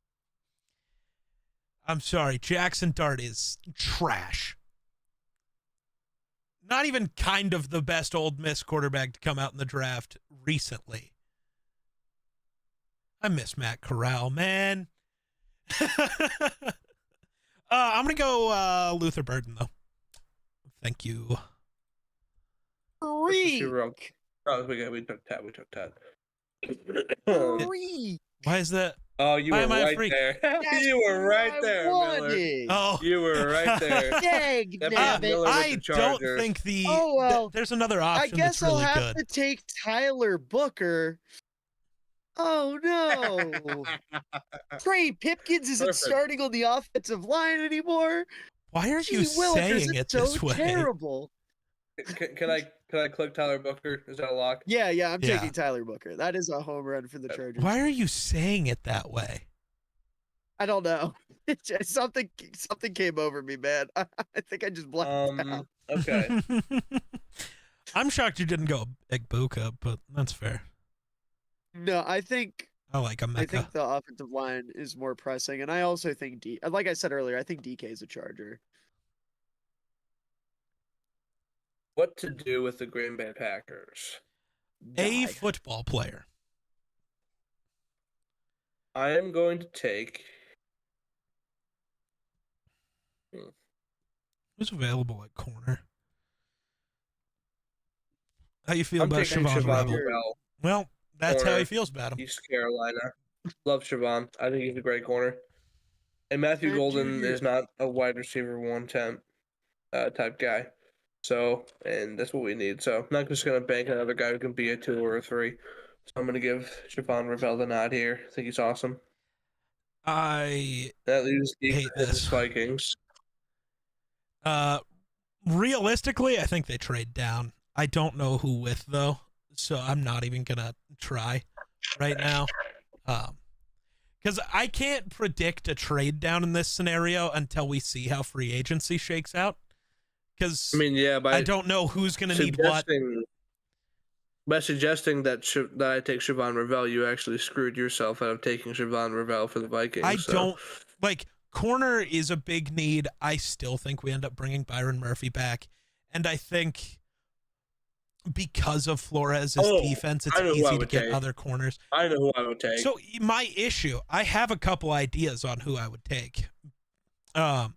I'm sorry, Jackson Dart is trash. Not even kind of the best Ole Miss quarterback to come out in the draft recently. I miss Matt Corral, man. I'm going to go Luther Burden, though. Thank you. Freak. Oh, we took Ted. Freak. Why is that? Oh, you Why were am I a right freak? there. That's You were right what I there, Miller. wanted. Oh, You were right there. Dang, That nabbit. Miller with I the don't Chargers. think Oh, well, there's another I option guess that's I'll really have good. to take Tyler Booker. Oh no. Trey Pipkins isn't Perfect. starting on the offensive line anymore. Why are you Gee Willikers, saying it's it this so way? terrible. Can I click Tyler Booker? Is that a lock? Yeah, I'm Yeah. taking Tyler Booker. That is a home run for the Chargers. Why are you saying it that way? I don't know. It's just something came over me, man. I think I just blacked out. Okay. I'm shocked you didn't go Igbuka, but that's fair. No, I think I like I Emeka. think the offensive line is more pressing, and I also think like I said earlier, I think DK is a Charger. What to do with the Green Bay Packers? A Die. football player. I am going to take. Who's available at corner? How you feel I'm about taking Siobhan Siobhan Rebel? Rebel, Well, that's how Corner. he feels about him. East Carolina. Love Siobhan. I think he's a great corner. And Matthew I Golden do. is not a wide receiver 110 type guy. So, and that's what we need. So, I'm not just going to bank another guy who can be a 2 or a 3. So, I'm going to give Siobhan Rebel the nod here. I think he's awesome. I That leaves the hate this. Vikings. Realistically, I think they trade down. I don't know who with though, so I'm not even gonna try right now. Because I can't predict a trade down in this scenario until we see how free agency shakes out. Because I mean, yeah, but I don't know who's gonna need what. By suggesting that that I take Siobhan Ravel, you actually screwed yourself out of taking Siobhan Ravel for the Vikings. I so. don't like corner is a big need. I still think we end up bringing Byron Murphy back, and I think because of Flores' defense, it's easy to get other corners. I know who I would take. So my issue, I have a couple ideas on who I would take. The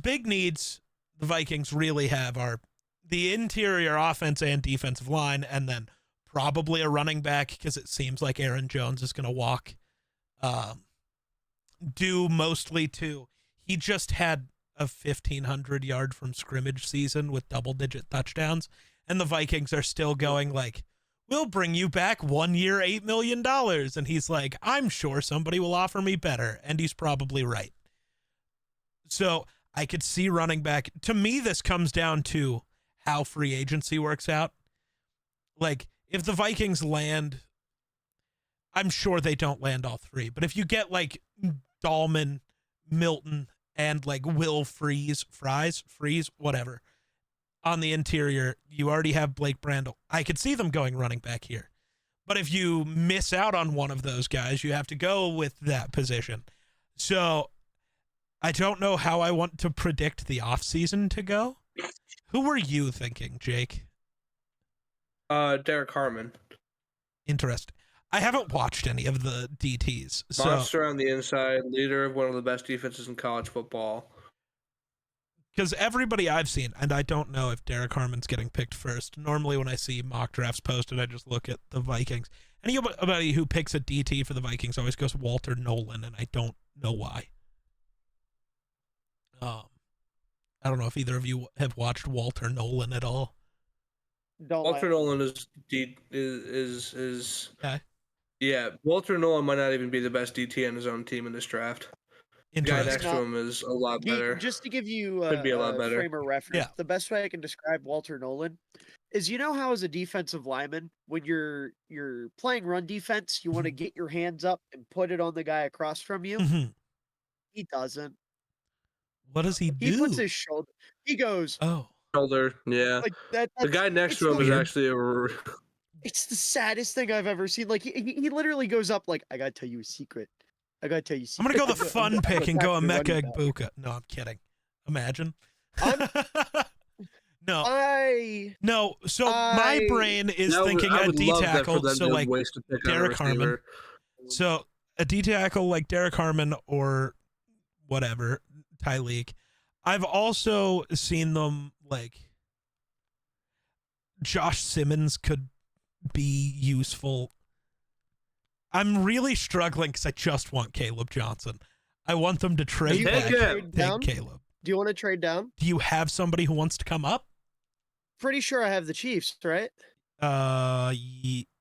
big needs the Vikings really have are the interior offense and defensive line, and then probably a running back because it seems like Aaron Jones is going to walk. Due mostly to he just had a 1,500 yard from scrimmage season with double-digit touchdowns, and the Vikings are still going like, we'll bring you back 1 year, $8 million. And he's like, I'm sure somebody will offer me better. And he's probably right. So I could see running back. To me, this comes down to how free agency works out. Like, if the Vikings land, I'm sure they don't land all three. But if you get like Dahlman, Milton, and like Will Fries, whatever, on the interior, you already have Blake Brandel. I could see them going running back here. But if you miss out on one of those guys, you have to go with that position. So I don't know how I want to predict the offseason to go. Who were you thinking, Jake? Derek Harmon. Interesting. I haven't watched any of the DTs. Monster on the inside, leader of one of the best defenses in college football. Because everybody I've seen, and I don't know if Derek Harmon's getting picked first. Normally when I see mock drafts posted, I just look at the Vikings. Anybody who picks a DT for the Vikings always goes Walter Nolan, and I don't know why. I don't know if either of you have watched Walter Nolan at all. Walter Nolan is okay. Yeah, Walter Nolan might not even be the best DT on his own team in this draft. The guy next to him is a lot better. Just to give you Could be a lot better. frame of reference, the best way I can describe Walter Nolan is, you know how as a defensive lineman, when you're playing run defense, you want to get your hands up and put it on the guy across from you? He doesn't. What does he do? He puts his shoulder. He goes, shoulder. Yeah. Like that, the guy next to him is actually a... It's the saddest thing I've ever seen. Like he literally goes up like, I gotta tell you a secret. I'm gonna go the fun pick and go Emeka Egbuka. No, I'm kidding. Imagine. No. So my brain is thinking a D tackle. So like Derek Harmon. So a D tackle like Derek Harmon or whatever, Tyleek. I've also seen them like Josh Simmons could be useful. I'm really struggling because I just want Caleb Johnson. I want them to trade back. Take Caleb. Do you want to trade down? Do you have somebody who wants to come up? Pretty sure I have the Chiefs, right? Yeah,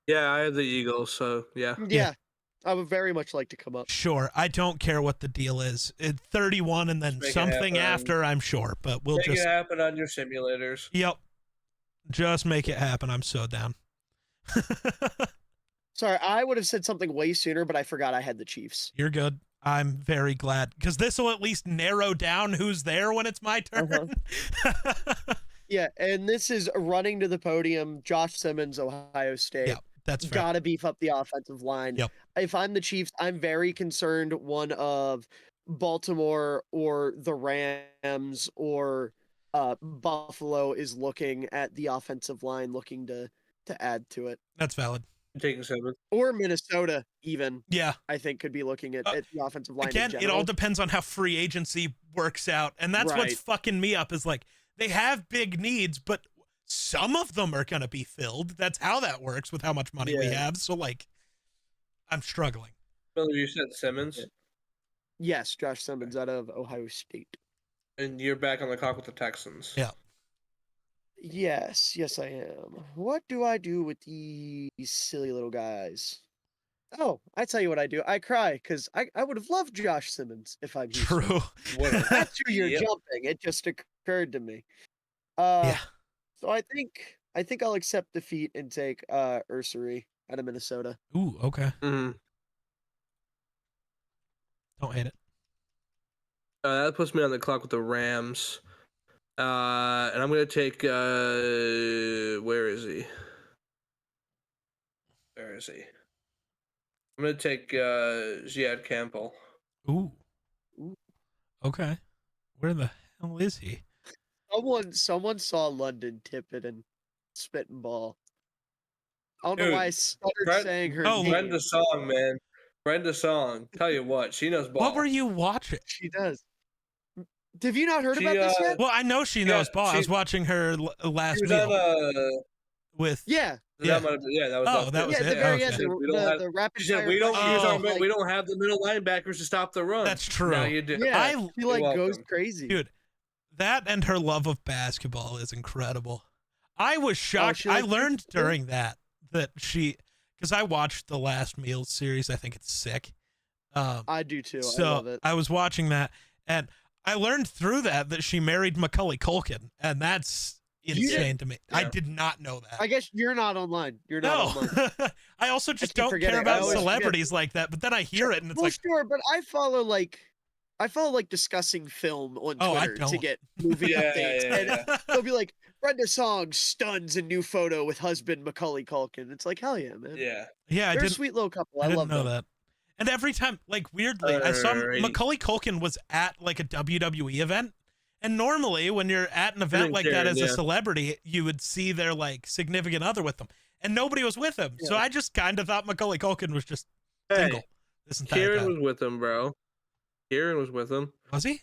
I have the Eagles, so yeah. Yeah. I would very much like to come up. Sure. I don't care what the deal is. 31 and then something after, I'm sure. But we'll make it happen on your simulators. Yep. Just make it happen. I'm so down. Sorry, I would have said something way sooner, but I forgot I had the Chiefs. You're good. I'm very glad because this will at least narrow down who's there when it's my turn. Yeah, and this is running to the podium. Josh Simmons, Ohio State. Yeah, that's fair. Gotta beef up the offensive line. Yep. If I'm the Chiefs, I'm very concerned one of Baltimore or the Rams or Buffalo is looking at the offensive line, looking to add to it. That's valid. Taking Simmons. Or Minnesota, even. Yeah. I think could be looking at the offensive line. Again, it all depends on how free agency works out. And that's what's fucking me up is like, they have big needs, but some of them are going to be filled. That's how that works with how much money we have. So, like, I'm struggling. You said Simmons? Yes, Josh Simmons out of Ohio State. And you're back on the clock with the Texans. Yeah. Yes, I am. What do I do with these silly little guys? Oh, I tell you what I do. I cry because I would have loved Josh Simmons if I'm Houston. True. That's who you're jumping. It just occurred to me. Yeah. So I think I'll accept defeat and take Ursery out of Minnesota. Ooh, okay. Mm-hmm. Don't hate it. That puts me on the clock with the Rams. And I'm going to take, where is he? Jersey. I'm gonna take Ziad Campbell. Ooh. Ooh. Okay. Where the hell is he? Someone saw London Tippett and spitting ball. I don't know why I Dude, stuttered saying her oh, name. Brenda Song, man. Brenda Song. Tell you what, she knows ball. What were you watching? She does. Have you not heard She, about this yet? Well, I know she knows ball. I was she- watching her last She was meal on with. Yeah. Yeah. that was Oh, up that there. was Yeah, at the it? very Okay. end, We don't have- the rapid She said fire we don't question, use our like, we don't have the middle linebackers to stop the run. That's true. Now you do. Yeah, she You're like goes welcome. crazy. Dude, that and her love of basketball is incredible. I was shocked. she I likes learned basketball? during that she, because I watched the Last Meal series. I think it's sick. I do too. So I love it. I was watching that, and I learned through that she married Macaulay Culkin, and that's insane to me. I Yeah. did not know that. I guess you're not online. You're not No, online. I also just keep don't forgetting. care I about always forget. celebrities like that. But then I hear it, and it's Well, like, sure, but I follow like discussing film on Oh, I Twitter to don't. get movie Yeah, updates, yeah, and yeah. they'll be like, "Brenda Song stuns a new photo with husband Macaulay Culkin." It's like, hell yeah, man. Yeah. yeah, I They're a didn't. sweet little couple. I I didn't love know them. that. And every time, like weirdly, I saw Alrighty. Macaulay Culkin was at like a WWE event. And normally, when you're at an event didn't like care, that as a yeah. celebrity, you would see their like significant other with them, and nobody was with him. So Yeah. I just kind of thought Macaulay Culkin was just Hey, single this entire Kieran time. was with him, bro. Kieran was with him. Was he?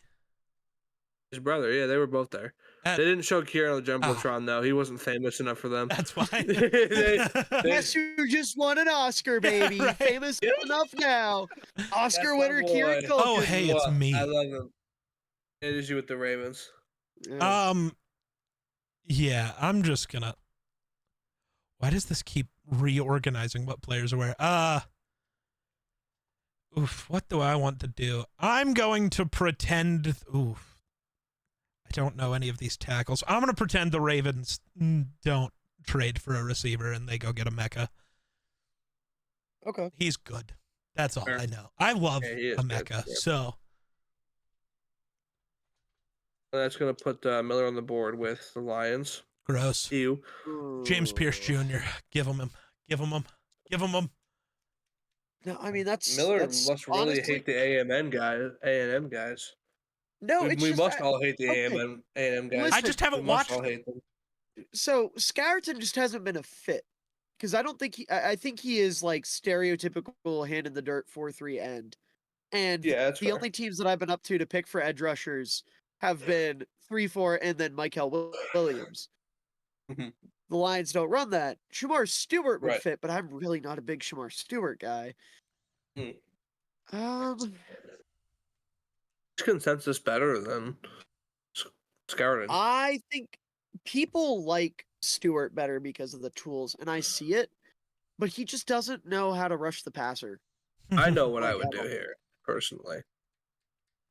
His brother. Yeah, they were both there. At- They didn't show Kieran on the Jumbotron though. He wasn't famous enough for them. That's why. They- Guess who just won an Oscar, baby? Right. Famous enough now. Oscar my winner Kieran boy. Culkin. Oh, hey, it's What? me. I love him. It is you with the Ravens. Yeah. Yeah, I'm just gonna. Why does this keep reorganizing what players are where? What do I want to do? I'm going to pretend. Oof. I don't know any of these tackles. I'm gonna pretend the Ravens don't trade for a receiver and they go get a Mecca. Okay. He's good. That's all Fair. I know. I love Yeah, he is a good, Mecca. yeah. So That's gonna put Miller on the board with the Lions. gross. Ew. James Pierce Jr. Give him him. Give him him. Give him him. No, I mean that's Miller that's must really honestly- hate the AMN guys. A&M guys. No, we it's we just must I- all hate the okay. A&M guys. Listen, I just haven't We must watched all them. hate them. So Scarton just hasn't been a fit because I don't think I think he is like stereotypical hand in the dirt 4-3 end, and Yeah, that's the fair. only teams that I've been up to pick for edge rushers have been 3-4 and then Michael Williams. Mhm. The Lions don't run that. Shamar Stewart would Right. fit, but I'm really not a big Shamar Stewart guy. Hmm. Is consensus better than Scouting? I think people like Stewart better because of the tools, and I see it, but he just doesn't know how to rush the passer. I know what I like, would I do don't- here personally.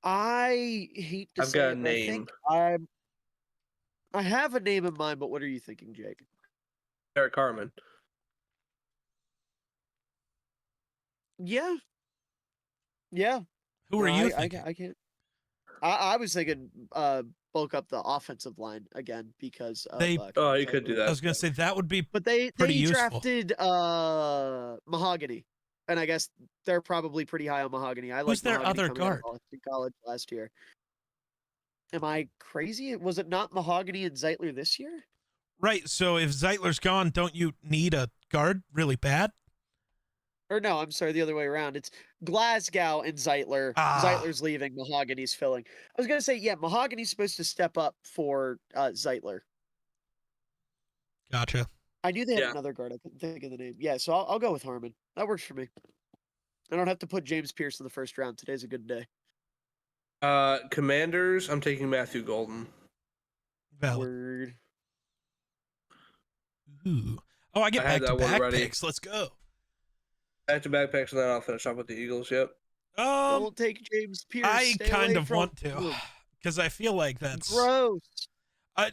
I hate to I've say got a it, but I think name. I have a name in mind, but what are you thinking, Jake? Eric Harmon. Yeah. Yeah. Who are No, you I thinking? can't. I was thinking bulk up the offensive line again because of, They- Oh, you Zeitler. could do I that. was gonna say that would be But they pretty useful. drafted Mahogany, and I guess they're probably pretty high on Mahogany. I Who's like their Mahogany other coming out of guard? Boston College last year. Am I crazy? Was it not Mahogany and Zeitler this year? right. So if Zeitler's gone, don't you need a guard really bad? Or no, I'm sorry, the other way around. It's Glasgow and Zeitler. Ah. Zeitler's leaving, Mahogany's filling. I was gonna say, yeah, Mahogany's supposed to step up for Zeitler. Gotcha. I knew they had Yeah. another guard. I couldn't think of the name. Yeah, so I'll go with Harmon. That works for me. I don't have to put James Pierce in the first round. Today's a good day. Commanders. I'm taking Matthew Golden. Valid. Word. Ooh. Oh, I get I had back to that one back ready. picks. Let's go. Back to back picks, and then I'll finish off with the Eagles. Yep. Don't take James Pierce. I Stay kind away of from want to, him. because I feel like that's Gross. I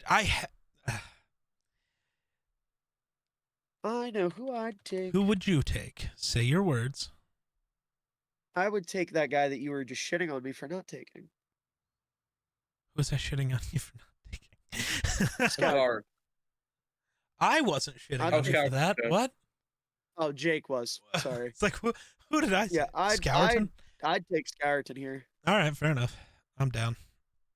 I know who I'd take. Who would you take? Say your words. I would take that guy that you were just shitting on me for not taking. Who was I shitting on you for not taking? Scout. Guard. I wasn't shitting I'd on you take- for that. Okay. What? Oh, Jake was. Sorry. It's like, who did I say? Yeah, Scourton? I'd take Scourton here. All right, fair enough. I'm down.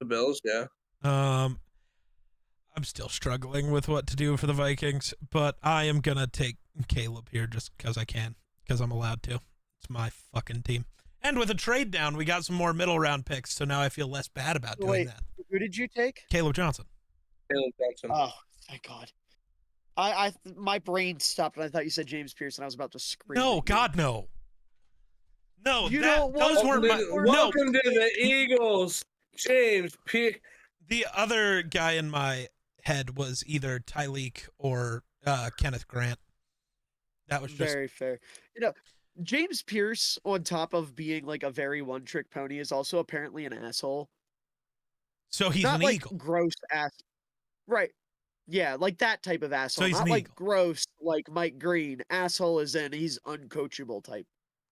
The Bills, yeah. I'm still struggling with what to do for the Vikings, but I am gonna take Caleb here just because I can, because I'm allowed to. It's my fucking team. And with a trade down, we got some more middle round picks, so now I feel less bad about doing that. Who did you take? Caleb Johnson. Caleb Johnson. Oh, thank God. My brain stopped and I thought you said James Pierce and I was about to scream. No, at you. God, no. No, You that, don't want- those weren't my. Welcome No, to the Eagles, James P. the other guy in my head was either Tyleek or Kenneth Grant. That was just Very fair. You know, James Pierce, on top of being like a very one-trick pony, is also apparently an asshole. so he's Not an like Eagle. gross ass. Right. Yeah, like that type of asshole. he's Not an like Eagle. gross like Mike Green. Asshole is in he's uncoachable type.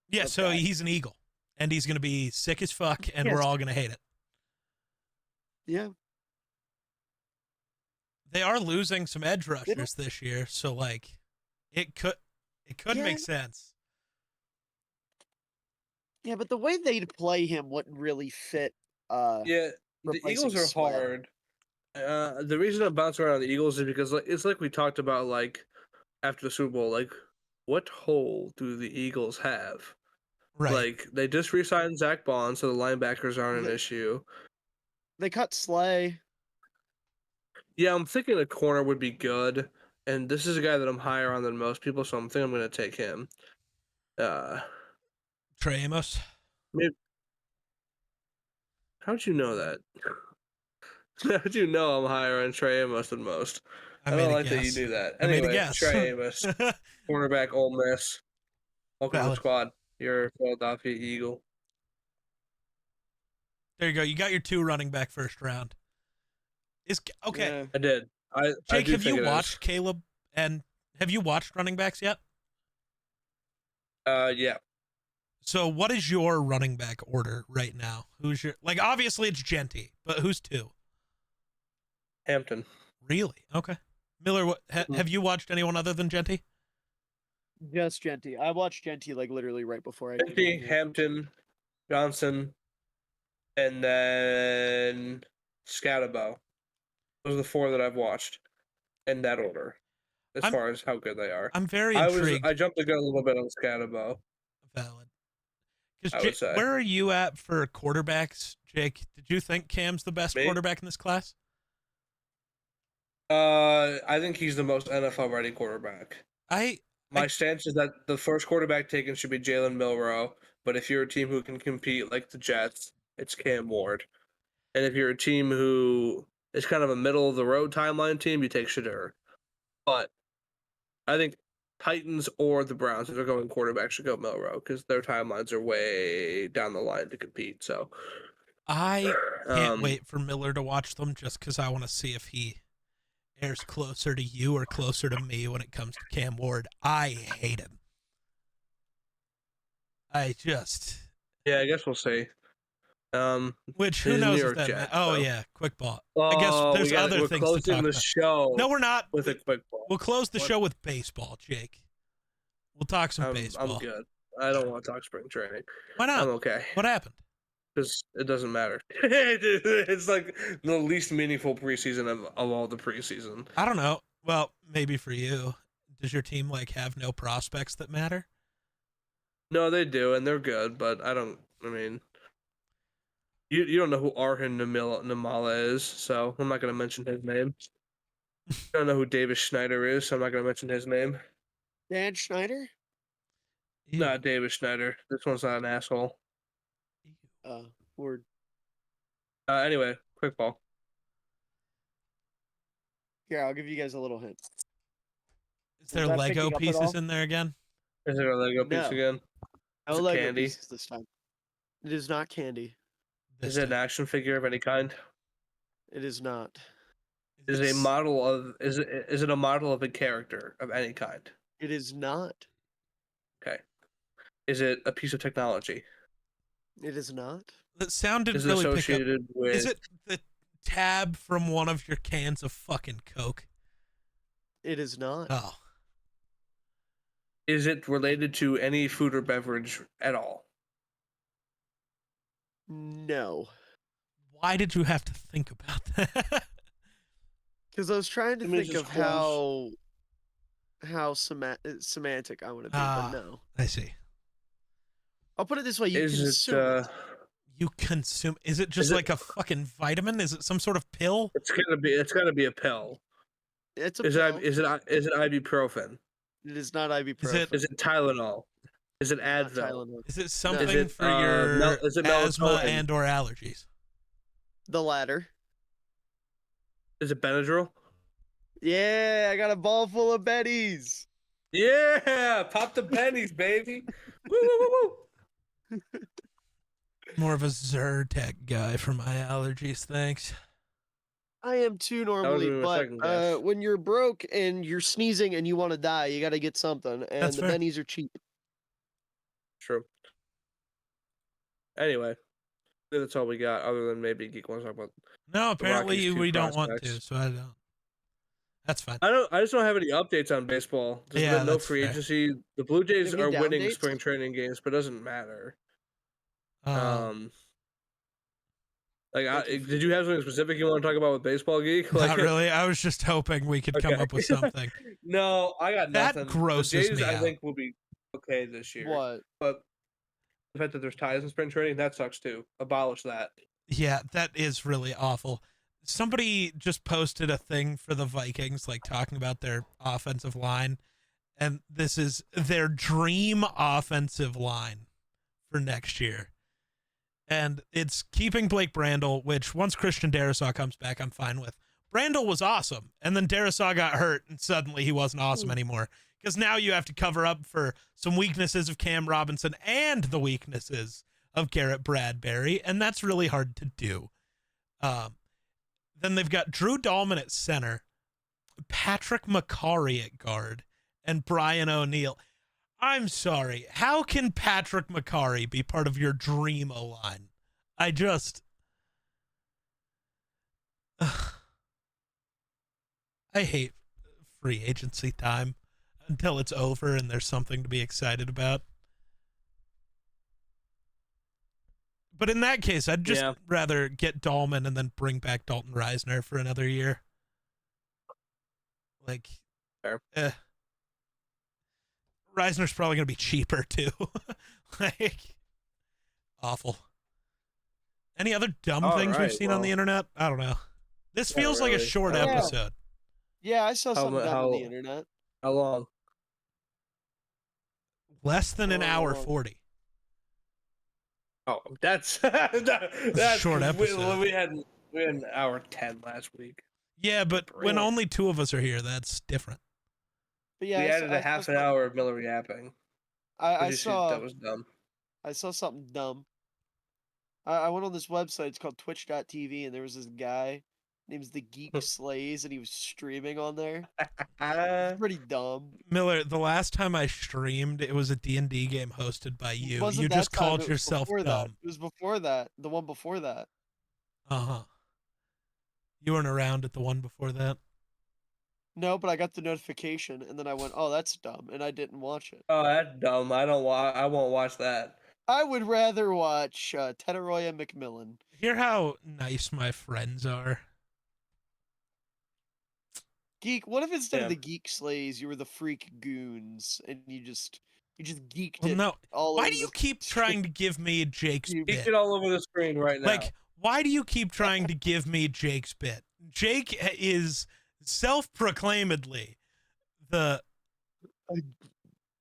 Yeah, of so guy. he's an Eagle, and he's gonna be sick as fuck, and we're Yes. all gonna hate it. Yeah. They are losing some edge rushers this year, so like, it could Yeah. make sense. Yeah, but the way they'd play him wouldn't really fit. Yeah, the Replacing Eagles are Sweat. hard. The reason I bounce around the Eagles is because it's like we talked about like after the Super Bowl, like what hole do the Eagles have? Right. Like they just re-signed Zach Bond, so the linebackers aren't an They- issue. They cut Slay. Yeah, I'm thinking a corner would be good, and this is a guy that I'm higher on than most people, so I'm thinking I'm going to take him. Trey Amos. How'd you know that? How'd you know I'm higher on Trey Amos than most? I made don't a like that you guess. do that. I made a Anyway, guess. Trey Amos, cornerback, Ole Miss. Welcome to Valid. the squad. You're a Philadelphia Eagle. There you go. You got your 2 running back first round. Okay. Yeah. I did. I Jake, do have think you it is. watched Caleb? And have you watched running backs yet? Yeah. So what is your running back order right now? Who's your, like, obviously it's Genty, but who's 2? Hampton. Really? Okay. Miller, have you watched anyone other than Genty? Just Genty. I watched Genty like literally right before I. came Empty, on here. Hampton, Johnson, and then Scatterbo. Those are the 4 that I've watched in that order, as I'm- far as how good they are. I'm very intrigued. I jumped the gun a little bit on Scatterbo. Valid. I Because would say. where are you at for quarterbacks, Jake? Did you think Cam's the best Me? quarterback in this class? I think he's the most NFL ready quarterback. My stance is that the first quarterback taken should be Jalen Milroe, but if you're a team who can compete like the Jets, it's Cam Ward. And if you're a team who is kind of a middle of the road timeline team, you take Shadur. But I think Titans or the Browns, if they're going quarterback, should go Milroe because their timelines are way down the line to compete. So I can't wait for Miller to watch them just because I want to see if he airs closer to you or closer to me when it comes to Cam Ward. I hate him. Yeah, I guess we'll see. Which who He's knows New if York that Jets, oh so. yeah, quick ball. I guess there's other we're things to closing talk the about. show. No, we're not. With a quick ball. We'll close the What? show with baseball, Jake. We'll talk some I'm baseball. good. I don't want to talk spring training. Why not? I'm okay. What happened? Because it doesn't matter. It's like the least meaningful preseason of all the preseason. I don't know. Well, maybe for you. Does your team like have no prospects that matter? No, they do, and they're good, but I mean, you don't know who Arhan Namala is, so I'm not going to mention his name. You don't know who Davis Schneider is, so I'm not going to mention his name. Dan Schneider. Ew. Not Davis Schneider. This one's not an asshole. Word. Anyway, quick ball. Here, I'll give you guys a little hint. Is there that Lego picking up at pieces all? in there again? Is there a Lego piece No. again? No Is it Lego candy? pieces this time. It is not candy. Is it an time. action figure of any kind? It is not. Is it a model of is it a model of a character of any kind? It is not. Okay. Is it a piece of technology? It is not. That sound didn't Is it really pick up. associated with Is it the tab from one of your cans of fucking Coke? It is not. Oh. Is it related to any food or beverage at all? No, Why did you have to think about that? because I was trying to I mean, think it's of just close. how semantic I want to be, Ah. but no. I see. I'll put it this way: you Is consume it? it. You consume. Is it just Is it- like a fucking vitamin? Is it some sort of pill? It's gotta be. It's gotta be a pill. It's a Is pill. it? Is it ibuprofen? It is not ibuprofen. Is it- Is it Tylenol? Is it Not Advil? Tylenol. Is it something Is it, for your is it asthma melatonin? and or allergies? The latter. Is it Benadryl? Yeah, I got a ball full of Betties. Yeah, pop the pennies, baby. Woo, woo, woo, woo. More of a Zyrtec guy for my allergies, thanks. I am too normally, be my but second guess. when you're broke and you're sneezing and you want to die, you got to get something, and That's the fair. bennies are cheap. True. Anyway, I think that's all we got. Other than maybe Geek wants to talk about. No, apparently Rockies' two we don't want to, prospects. so I don't. That's fine. I just don't have any updates on baseball. There's Yeah, been no that's free fair. agency. The Blue Jays Do you have are any down winning dates? spring training games, but it doesn't matter. Um, Did you have something specific you want to talk about with Baseball Geek? not really. I was just hoping we could come Okay. up with something. No, I got That nothing. grosses the Jays, me I out. think, will be okay this year. What? But the fact that there's ties in spring training, that sucks too. Abolish that. Yeah, that is really awful. Somebody just posted a thing for the Vikings, like talking about their offensive line, and this is their dream offensive line for next year. And it's keeping Blake Brandel, which once Christian Darrisaw comes back, I'm fine with. Brandel was awesome, and then Darrisaw got hurt, and suddenly he wasn't awesome anymore. Because now you have to cover up for some weaknesses of Cam Robinson and the weaknesses of Garrett Bradbury, and that's really hard to do. Then they've got Drew Dahlman at center, Patrick McCarry at guard, and Brian O'Neill. I'm sorry. How can Patrick McCarry be part of your dream O-line? I hate free agency time until it's over and there's something to be excited about. But in that case, I'd just rather get Dahlman and then bring back Dalton Reisner for another year. Like, Fair. Reisner's probably going to be cheaper, too. Like, awful. Any other dumb All things we've right, seen on the well- internet? I don't know. This Not feels like a really. short Yeah. episode. Yeah, I saw something dumb on the how- internet. How long? Less than an hour Oh. 40. Oh, that's that's short episode. We had an hour 10 last week. Yeah, but when Brilliant. only two of us are here, that's different. But yeah, we I saw- added I a saw half an something- hour of Miller yapping. I which is- saw that was dumb. I saw something dumb. I went on this website. It's called Twitch.tv, and there was this guy named The Geek Slays, and he was streaming on there. It's pretty dumb. Miller, the last time I streamed, it was a D&D game hosted by you. Wasn't You that just time, called it was yourself before that. dumb. It was before that. The one before that. Uh-huh. You weren't around at the one before that? No, but I got the notification, and then I went, "Oh, that's dumb," and I didn't watch it. Oh, that's dumb. I won't watch that. I would rather watch Tetaroya McMillan. Hear how nice my friends are. Geek. What if instead Yeah. of the Geek Slays, you were the Freak Goons, and you just geeked Well, it no. all Why over do you the keep trying to give me Jake's You Geek bit? it all over the screen right now. Like, why do you keep trying to give me Jake's bit? Jake is self-proclaimedly the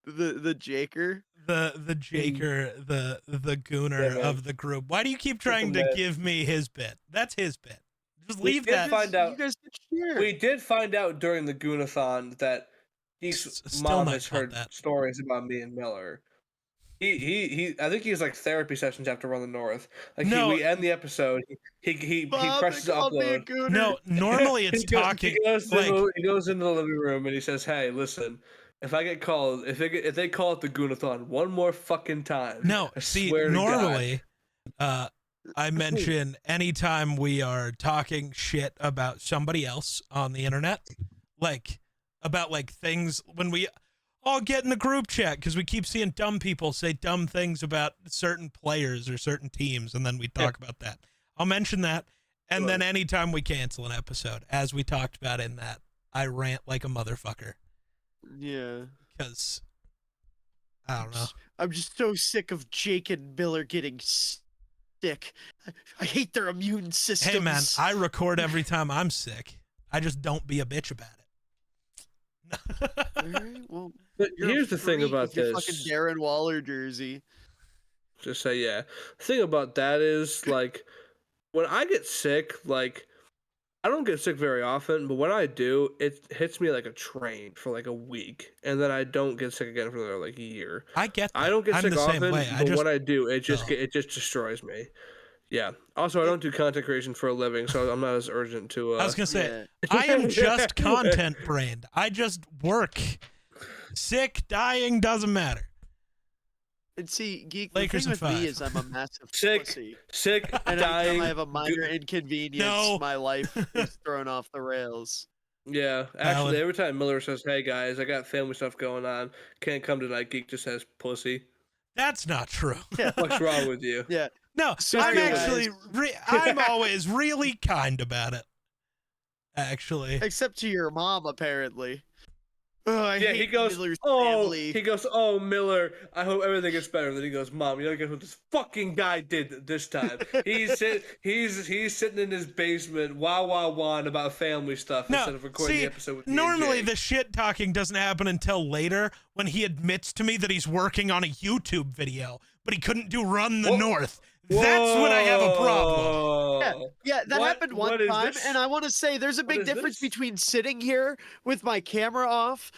Jaker. the Jaker, the gooner Yeah, man. of the group. Why do you keep trying to man. give me his bit? That's his bit. Just We leave did that. find out- You guys did share. we did find out during the Goonathon that Geek's Still mom not has caught heard that. stories about me and Miller. He I think he's like therapy sessions after Run the North. Like No. we end the episode, he Bob, presses they called me a upload. gooner. No, normally it's talking. Like, He goes into the living room and he says, "Hey, listen, if I get called, if they call it the Goonathon one more fucking time, no, I see, swear to God." normally, I mention anytime we are talking shit about somebody else on the internet, like about like things when we, all get in the group chat because we keep seeing dumb people say dumb things about certain players or certain teams, and then we talk about that. I'll mention that, and then anytime we cancel an episode, as we talked about in that, I rant like a motherfucker. Yeah. Because, I don't know. I'm just so sick of Jake and Miller getting sick. I hate their immune systems. Hey, man, I record every time I'm sick. I just don't be a bitch about it. All right, well, But here's the thing freak about with your this. fucking Darren Waller jersey. Just say, yeah. The thing about that is, like, when I get sick, like, I don't get sick very often, but when I do, it hits me like a train for like a week, and then I don't get sick again for like a year. I get that. I don't get I'm sick the same often, way. but when I do, it just No. it just destroys me. Yeah. Also, I don't do content creation for a living, so I'm not as urgent to. I was going to say, Yeah. I am just content brained. I just work. Sick, dying, doesn't matter. And see, Geek, Lakers the in thing with me 5. is I'm a massive Sick. pussy. sick, And dying. anytime I have a minor inconvenience, No. my life is thrown off the rails. Yeah, Valid. actually, every time Miller says, "Hey guys, I got family stuff going on, can't come tonight," Geek just says, "Pussy." That's not true. What's wrong with you? Yeah. No, Sorry, I'm guys. actually, I'm always really kind about it. Actually. Except to your mom, apparently. Oh, I Yeah, hate he goes, Miller's "Oh, family. he goes, oh, Miller, I hope everything gets better." Then he goes, "Mom, you know guess what this fucking guy did this time? he's sitting in his basement, wah about family stuff No, instead of recording see, the episode with me and normally Jake." the shit talking doesn't happen until later when he admits to me that he's working on a YouTube video, but he couldn't do Run the Whoa. North. That's when I have a problem. Yeah, yeah, that What- happened one what is time, this? and I want to say there's a What big is difference this? between sitting here with my camera off,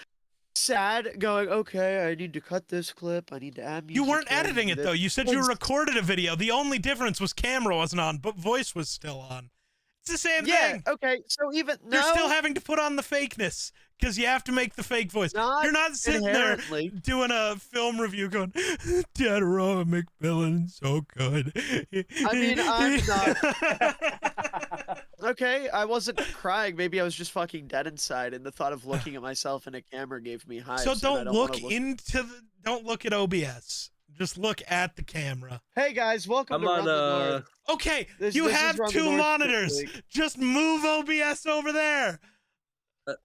sad, going, okay, I need to cut this clip, I need to add music. You weren't I need to editing do it this." though. You said you recorded a video. The only difference was camera wasn't on, but voice was still on. It's the same Yeah, thing. okay, so even You're no, still having to put on the fakeness because you have to make the fake voice. Not You're not sitting there inherently. doing a film review going, Dad Robin McMillan, so good. I mean, I'm not. Okay, I wasn't crying. Maybe I was just fucking dead inside, and the thought of looking at myself in a camera gave me hives. So and I don't don't look wanna into the, don't look at OBS. Just look at the camera. Hey guys, welcome I'm to Run on the North. Okay, This you is have Run the 2 North monitors. League. Just move OBS over there.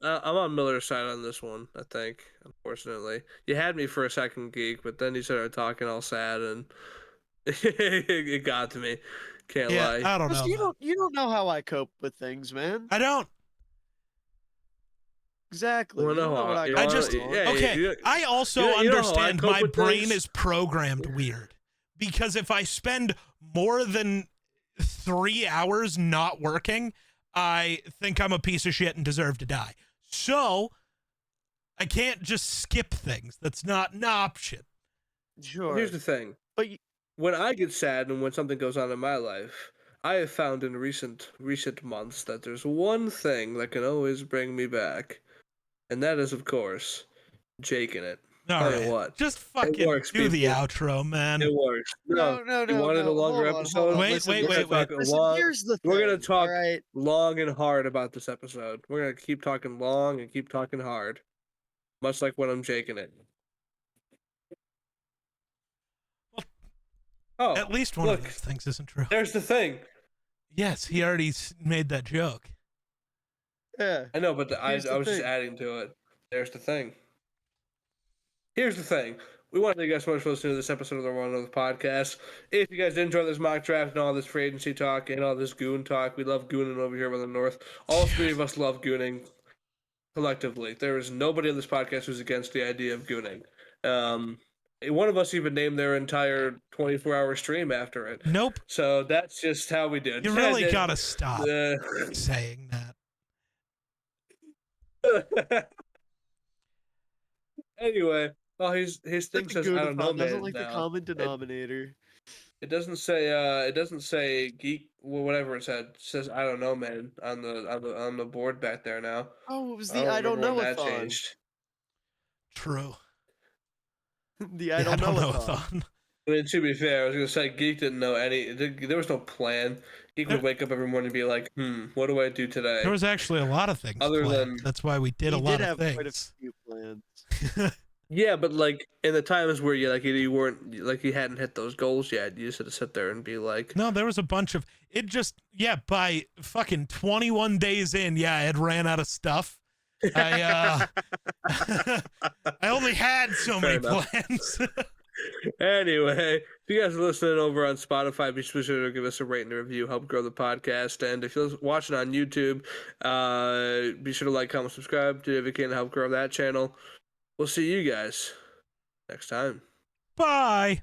I'm on Miller's side on this one, I think, unfortunately. You had me for a second, Geek, but then you started talking all sad, and it got to me. Can't Yeah, lie. I don't Chris, know. you don't know how I cope with things, man. I don't. Exactly. Well, You don't no, know what you I wanna- just yeah, okay. you- I also you know how I understand cope my with brain things? is programmed weird because if I spend more than 3 hours not working, I think I'm a piece of shit and deserve to die. So I can't just skip things. That's not an option. Sure. Here's the thing. But you, When I get sad and when something goes on in my life, I have found in recent months that there's one thing that can always bring me back, and that is, of course, Jake in it. All Tell right, you what, just fucking works, do the people. outro, man. It works. no, you wanted a longer hold on, episode? hold on. Wait, Listen, wait, listen, wait. listen, Long- here's the thing. we're gonna talk- All right. long and hard about this episode. We're gonna keep talking long and keep talking hard, much like when I'm Jaking it. Oh, At least one of look. those things isn't true. there's the thing. Yes, he already made that joke. Yeah. I know, but I Here's the was just thing. adding to it. There's the thing. Here's the thing. We want to thank you guys so much for listening to this episode of the One Another podcast. If you guys did enjoy this mock draft and all this free agency talk and all this goon talk, we love gooning over here in the North. All 3 of us love gooning collectively. There is nobody on this podcast who's against the idea of gooning. One of us even named their entire 24-hour stream after it. Nope. So that's just how we do it. You really gotta stop Uh, saying that. Anyway, well, his Like thing the says good I don't know, fun doesn't man. like the now. common denominator. It doesn't say geek, well, whatever it said. It says I don't know, man, on the board back there now. Oh, it was the I don't know remember when that a changed. True. The I don't know a thon. I mean, to be fair, I was gonna say Geek didn't know any. There was no plan. Geek would wake up every morning and be like, what do I do today? There was actually a lot of things Other planned. than- That's why we did a He lot did of have quite a things. few plans. Yeah, but like in the times where you weren't like you hadn't hit those goals yet, you just had to sit there and be like, No, there was a bunch of it. Just by fucking 21 days in, I had ran out of stuff. I I only had so Fair many enough. plans. Anyway, if you guys are listening over on Spotify, be sure to give us a rate and a review, help grow the podcast. And if you're watching on YouTube, be sure to like, comment, subscribe, do everything to help grow that channel. We'll see you guys next time. Bye.